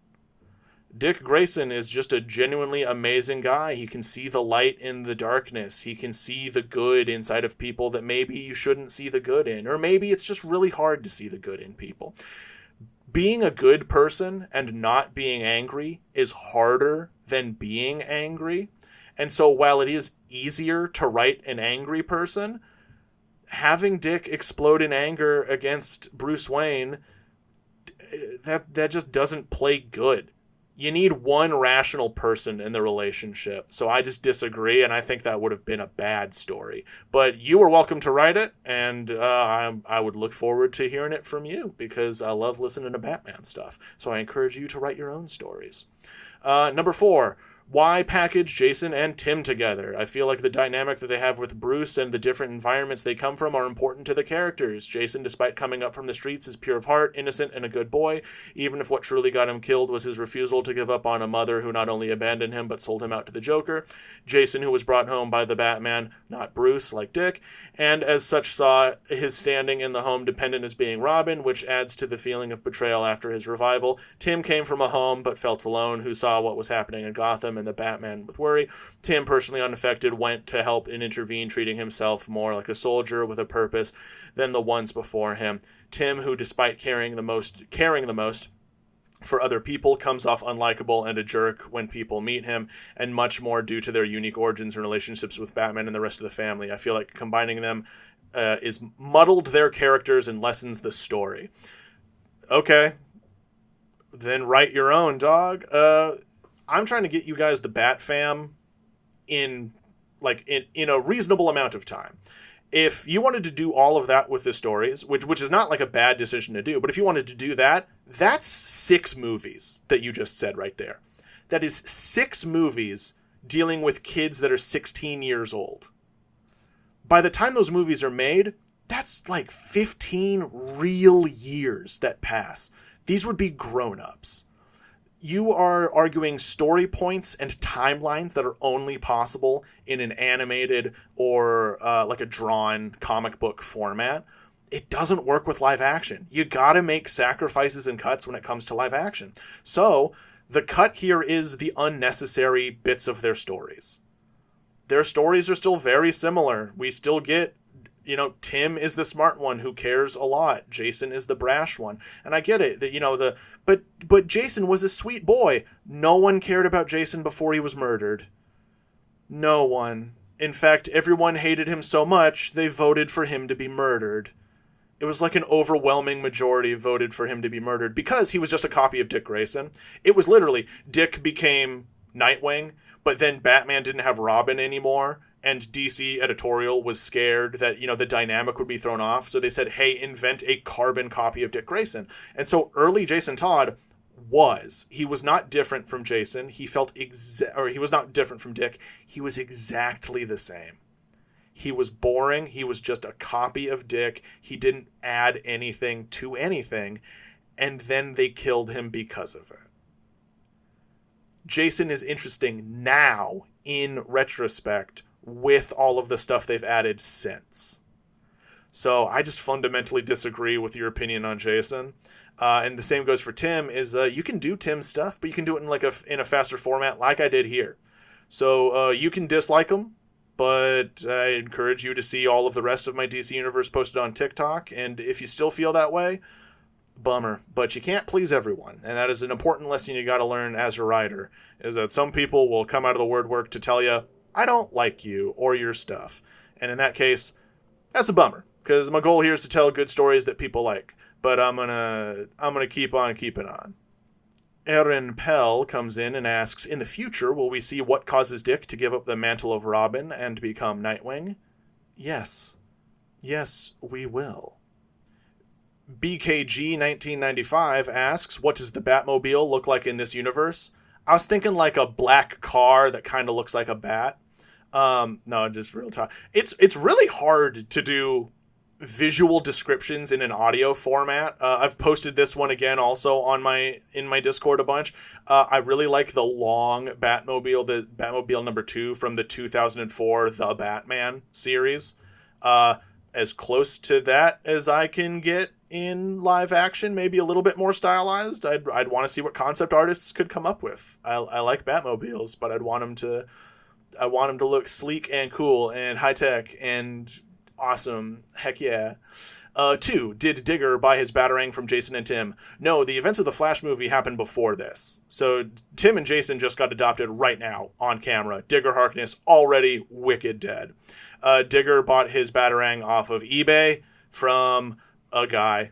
Dick Grayson is just a genuinely amazing guy. He can see the light in the darkness. He can see the good inside of people that maybe you shouldn't see the good in. Or maybe it's just really hard to see the good in people. Being a good person and not being angry is harder than being angry. And so while it is easier to write an angry person, having Dick explode in anger against Bruce Wayne, that just doesn't play good. You need one rational person in the relationship. So I just disagree, and I think that would have been a bad story. But you are welcome to write it, and I would look forward to hearing it from you, because I love listening to Batman stuff. So I encourage you to write your own stories. Number 4. Why package Jason and Tim together? I feel like the dynamic that they have with Bruce and the different environments they come from are important to the characters. Jason, despite coming up from the streets, is pure of heart, innocent, and a good boy, even if what truly got him killed was his refusal to give up on a mother who not only abandoned him but sold him out to the Joker. Jason, who was brought home by the Batman, not Bruce, like Dick, and as such saw his standing in the home dependent as being Robin, which adds to the feeling of betrayal after his revival. Tim came from a home but felt alone, who saw what was happening in Gotham and the Batman with worry. Tim, personally unaffected, went to help and intervene, treating himself more like a soldier with a purpose than the ones before him. Tim, who despite caring the most for other people, comes off unlikable and a jerk when people meet him, and much more due to their unique origins and relationships with Batman and the rest of the family. I feel like combining them is muddled their characters and lessens the story. Okay, then write your own, dog. I'm trying to get you guys the Bat Fam in a reasonable amount of time. If you wanted to do all of that with the stories, which is not like a bad decision to do, but if you wanted to do that, that's 6 movies that you just said right there. That is 6 movies dealing with kids that are 16 years old. By the time those movies are made, that's like 15 real years that pass. These would be grown-ups. You are arguing story points and timelines that are only possible in an animated or like a drawn comic book format. it doesn't work with live action. You gotta make sacrifices and cuts when it comes to live action. So the cut here is the unnecessary bits of their stories. Their stories are still very similar. We still get, Tim is the smart one who cares a lot. Jason is the brash one. And I get it that, but Jason was a sweet boy. No one cared about Jason before he was murdered. No one. In fact, everyone hated him so much, they voted for him to be murdered. It was like an overwhelming majority voted for him to be murdered because he was just a copy of Dick Grayson. It was literally Dick became Nightwing, but then Batman didn't have Robin anymore, and DC editorial was scared that, the dynamic would be thrown off. So they said, hey, invent a carbon copy of Dick Grayson. And so early Jason Todd he was not different from Jason. He was not different from Dick. He was exactly the same. He was boring. He was just a copy of Dick. He didn't add anything to anything. And then they killed him because of it. Jason is interesting now, in retrospect, with all of the stuff they've added since. So I just fundamentally disagree with your opinion on Jason. And the same goes for Tim, is you can do Tim's stuff, but you can do it in a faster format like I did here. So you can dislike him, but I encourage you to see all of the rest of my DC Universe posted on TikTok. And if you still feel that way, bummer. But you can't please everyone. And that is an important lesson you got to learn as a writer, is that some people will come out of the word work to tell you, I don't like you or your stuff. And in that case, that's a bummer, because my goal here is to tell good stories that people like. But I'm gonna keep on keeping on. Erin Pell comes in and asks, in the future, will we see what causes Dick to give up the mantle of Robin and become Nightwing? Yes. Yes, we will. BKG 1995 asks, what does the Batmobile look like in this universe? I was thinking like a black car that kind of looks like a bat. No, just real talk. It's really hard to do visual descriptions in an audio format. I've posted this one again also in my Discord a bunch. I really like the long Batmobile, the Batmobile number 2 from the 2004 The Batman series. As close to that as I can get in live action, maybe a little bit more stylized. I'd want to see what concept artists could come up with. I like Batmobiles, but I'd want them to look sleek and cool and high tech and awesome. Heck yeah. 2. Did Digger buy his Batarang from Jason and Tim? No, the events of the Flash movie happened before this. So Tim and Jason just got adopted right now on camera. Digger Harkness already wicked dead. Digger bought his Batarang off of eBay from a guy.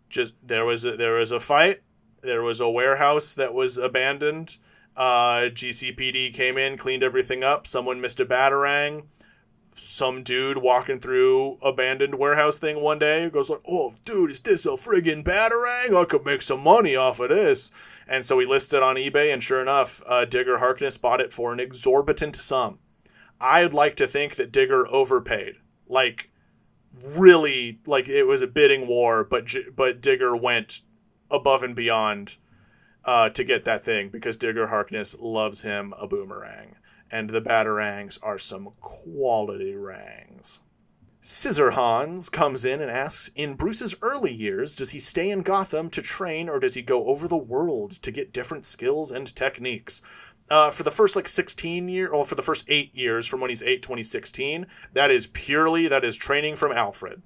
Just there was a fight. There was a warehouse that was abandoned. GCPD came in, cleaned everything up. Someone missed a Batarang. Some dude walking through abandoned warehouse thing one day goes like, oh, dude, is this a friggin' Batarang? I could make some money off of this. And so he lists it on eBay, and sure enough, Digger Harkness bought it for an exorbitant sum. I'd like to think that Digger overpaid. Like, really, like it was a bidding war, but Digger went above and beyond to get that thing, because Digger Harkness loves him a boomerang. And the Batarangs are some quality rangs. Scissor Hans comes in and asks, in Bruce's early years, does he stay in Gotham to train, or does he go over the world to get different skills and techniques? For the first 8 years, from when he's 8 to when he's 16, that is training from Alfred.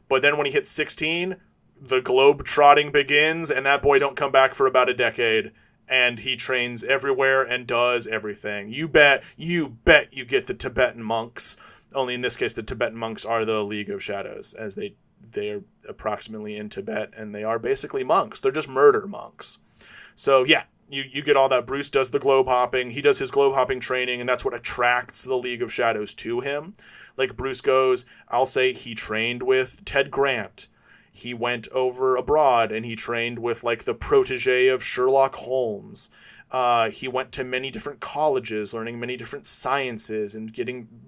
But then when he hits 16, the globe trotting begins, and that boy don't come back for about a decade. And he trains everywhere and does everything. You bet you get the Tibetan monks. Only in this case, the Tibetan monks are the League of Shadows, as they are approximately in Tibet, and they are basically monks. They're just murder monks. So yeah, you get all that. Bruce does the globe hopping. He does his globe hopping training, and that's what attracts the League of Shadows to him. Like Bruce goes, I'll say he trained with Ted Grant. He went over abroad and he trained with like the protege of Sherlock Holmes. He went to many different colleges, learning many different sciences and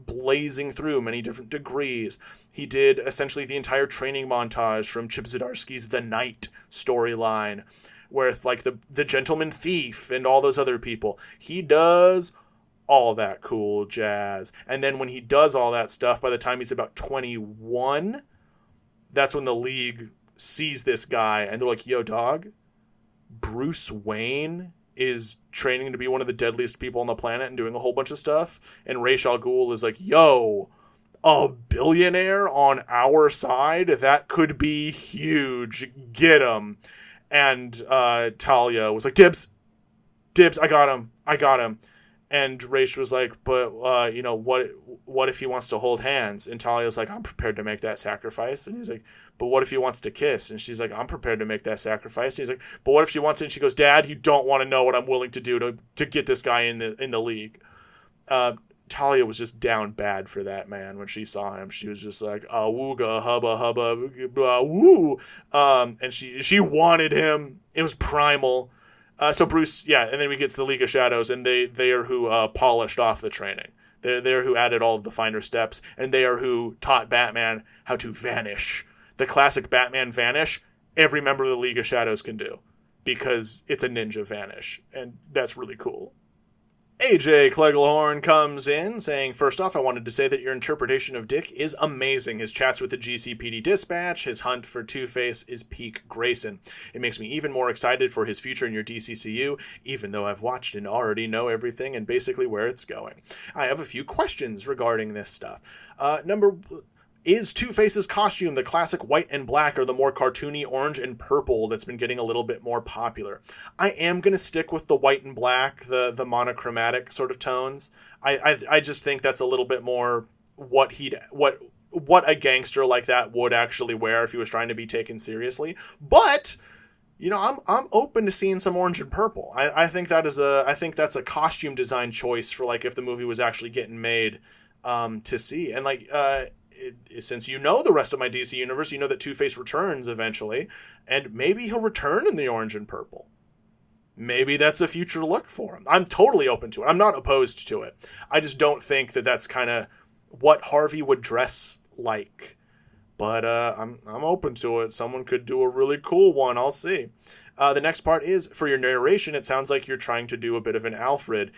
blazing through many different degrees. He did essentially the entire training montage from Chip Zdarsky's The Knight storyline, with like the Gentleman Thief and all those other people. He does all that cool jazz. And then when he does all that stuff, by the time he's about 21, that's when the League sees this guy and they're like, yo, dog, Bruce Wayne is training to be one of the deadliest people on the planet and doing a whole bunch of stuff. And Ra's al Ghul is like, yo, a billionaire on our side? That could be huge. Get him. And Talia was like, dibs, I got him. And Ra's was like, but, what if he wants to hold hands? And Talia's like, I'm prepared to make that sacrifice. And he's like, but what if he wants to kiss? And she's like, I'm prepared to make that sacrifice. And he's like, but what if she wants it? And she goes, Dad, you don't want to know what I'm willing to do to get this guy in the League. Talia was just down bad for that man when she saw him. She was just like, wooga, hubba, hubba, woo. And she wanted him. It was primal. So Bruce, and then we get to the League of Shadows, and they are who polished off the training. They're who added all of the finer steps, and they are who taught Batman how to vanish. The classic Batman vanish, every member of the League of Shadows can do, because it's a ninja vanish, and that's really cool. AJ Klegelhorn comes in saying, first off, I wanted to say that your interpretation of Dick is amazing. His chats with the GCPD Dispatch, his hunt for Two-Face is peak Grayson. It makes me even more excited for his future in your DCCU, even though I've watched and already know everything and basically where it's going. I have a few questions regarding this stuff. Is Two-Face's costume the classic white and black or the more cartoony orange and purple that's been getting a little bit more popular? I am going to stick with the white and black, the monochromatic sort of tones. I just think that's a little bit more what a gangster like that would actually wear if he was trying to be taken seriously. But I'm open to seeing some orange and purple. I think that's a costume design choice for like if the movie was actually getting made to see. And like since the rest of my DC universe, you know that Two-Face returns eventually, and maybe he'll return in the orange and purple. Maybe that's a future look for him. I'm totally open to it. I'm not opposed to it. I just don't think that that's kind of what Harvey would dress like. But I'm open to it. Someone could do a really cool one. I'll see. The next part is, for your narration, it sounds like you're trying to do a bit of an Alfred.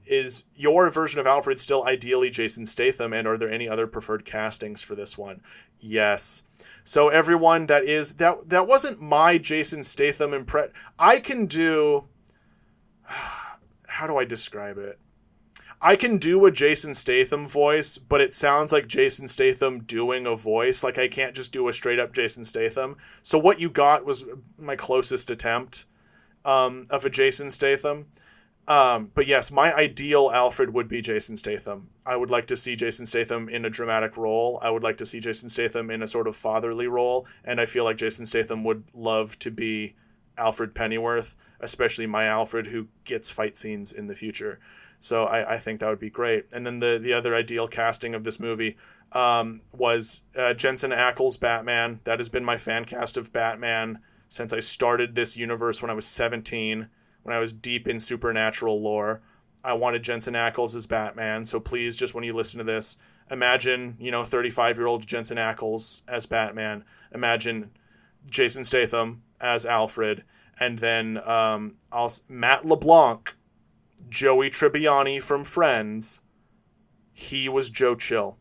Is your version of Alfred still ideally Jason Statham, and are there any other preferred castings for this one? Yes. So everyone that wasn't my Jason Statham I can do, how do I describe it? I can do a Jason Statham voice, but it sounds like Jason Statham doing a voice. Like I can't just do a straight up Jason Statham. So what you got was my closest attempt of a Jason Statham. But yes, my ideal Alfred would be Jason Statham. I would like to see Jason Statham in a dramatic role. I would like to see Jason Statham in a sort of fatherly role. And I feel like Jason Statham would love to be Alfred Pennyworth, especially my Alfred who gets fight scenes in the future. So I think that would be great. And then the other ideal casting of this movie was Jensen Ackles' Batman. That has been my fan cast of Batman since I started this universe when I was 17. When I was deep in supernatural lore, I wanted Jensen Ackles as Batman. So please, just when you listen to this, imagine, 35-year-old Jensen Ackles as Batman. Imagine Jason Statham as Alfred. And then Matt LeBlanc, Joey Tribbiani from Friends, he was Joe Chill.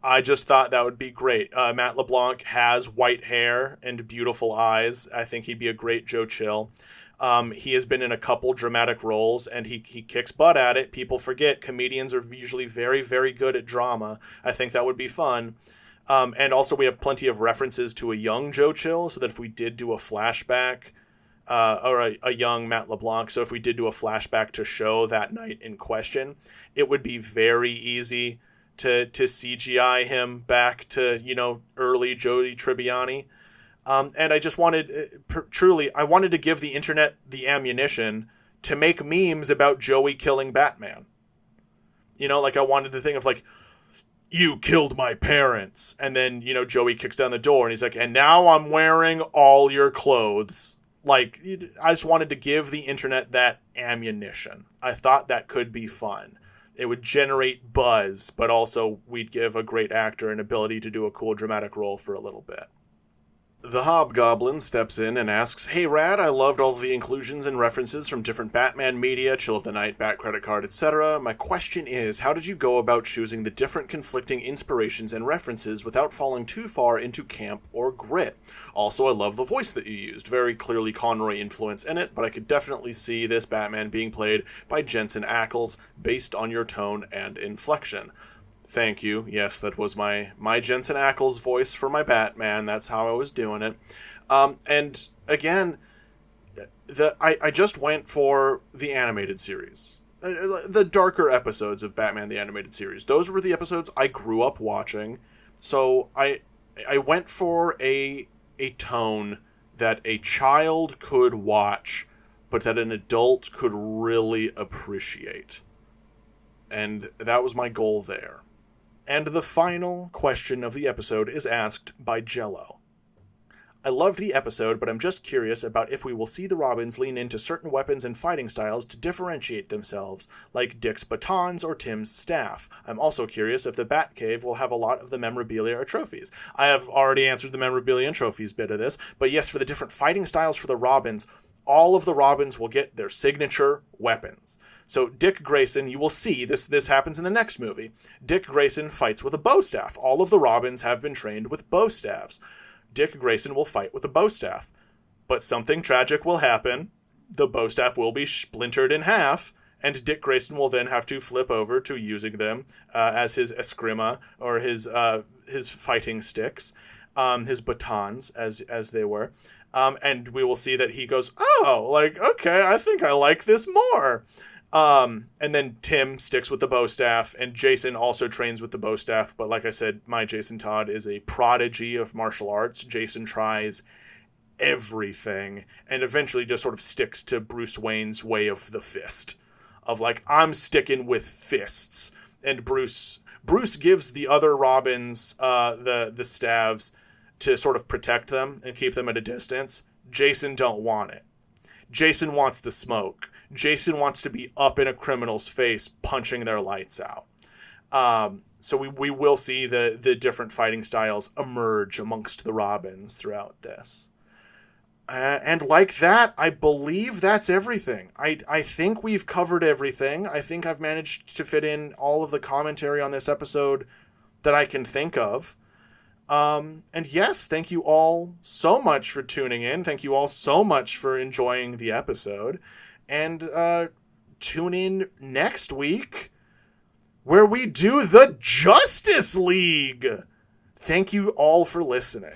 I just thought that would be great. Matt LeBlanc has white hair and beautiful eyes. I think he'd be a great Joe Chill. He has been in a couple dramatic roles, and he kicks butt at it. People forget comedians are usually very, very good at drama. I think that would be fun. And also we have plenty of references to a young Joe Chill, so that if we did do a flashback, or a young Matt LeBlanc, so if we did do a flashback to show that night in question, it would be very easy to CGI him back to, early Joey Tribbiani. And I just wanted, I wanted to give the internet the ammunition to make memes about Joey killing Batman. I wanted to think of you killed my parents. And then, Joey kicks down the door and he's like, and now I'm wearing all your clothes. I just wanted to give the internet that ammunition. I thought that could be fun. It would generate buzz, but also we'd give a great actor an ability to do a cool dramatic role for a little bit. The Hobgoblin steps in and asks, "Hey Rad, I loved all the inclusions and references from different Batman media, Chill of the Night, Bat Credit Card, etc. My question is, how did you go about choosing the different conflicting inspirations and references without falling too far into camp or grit? Also, I love the voice that you used. Very clearly Conroy influence in it, but I could definitely see this Batman being played by Jensen Ackles based on your tone and inflection." Thank you. Yes, that was my Jensen Ackles voice for my Batman. That's how I was doing it. And again, I just went for the animated series. The darker episodes of Batman the Animated Series. Those were the episodes I grew up watching. So I went for a tone that a child could watch, but that an adult could really appreciate. And that was my goal there. And the final question of the episode is asked by Jello. I loved the episode, but I'm just curious about if we will see the Robins lean into certain weapons and fighting styles to differentiate themselves, like Dick's batons or Tim's staff. I'm also curious if the Batcave will have a lot of the memorabilia or trophies. I have already answered the memorabilia and trophies bit of this, but yes, for the different fighting styles for the Robins, all of the Robins will get their signature weapons. So Dick Grayson, you will see, this happens in the next movie. Dick Grayson fights with a bow staff. All of the Robins have been trained with bow staffs. Dick Grayson will fight with a bow staff. But something tragic will happen. The bow staff will be splintered in half, and Dick Grayson will then have to flip over to using them as his eskrima, or his fighting sticks, his batons, as they were. And we will see that he goes, oh, like, okay, I think I like this more. And then Tim sticks with the bow staff, and Jason also trains with the bow staff. But like I said, my Jason Todd is a prodigy of martial arts. Jason tries everything and eventually just sort of sticks to Bruce Wayne's way of the fist. Of like, I'm sticking with fists. And Bruce gives the other Robins the staves to sort of protect them and keep them at a distance. Jason don't want it. Jason wants the smoke. Jason wants to be up in a criminal's face, punching their lights out. So we will see the different fighting styles emerge amongst the Robins throughout this. And like that, I believe that's everything. I think we've covered everything. I think I've managed to fit in all of the commentary on this episode that I can think of. And yes, thank you all so much for tuning in. Thank you all so much for enjoying the episode. And tune in next week where we do the Justice League. Thank you all for listening.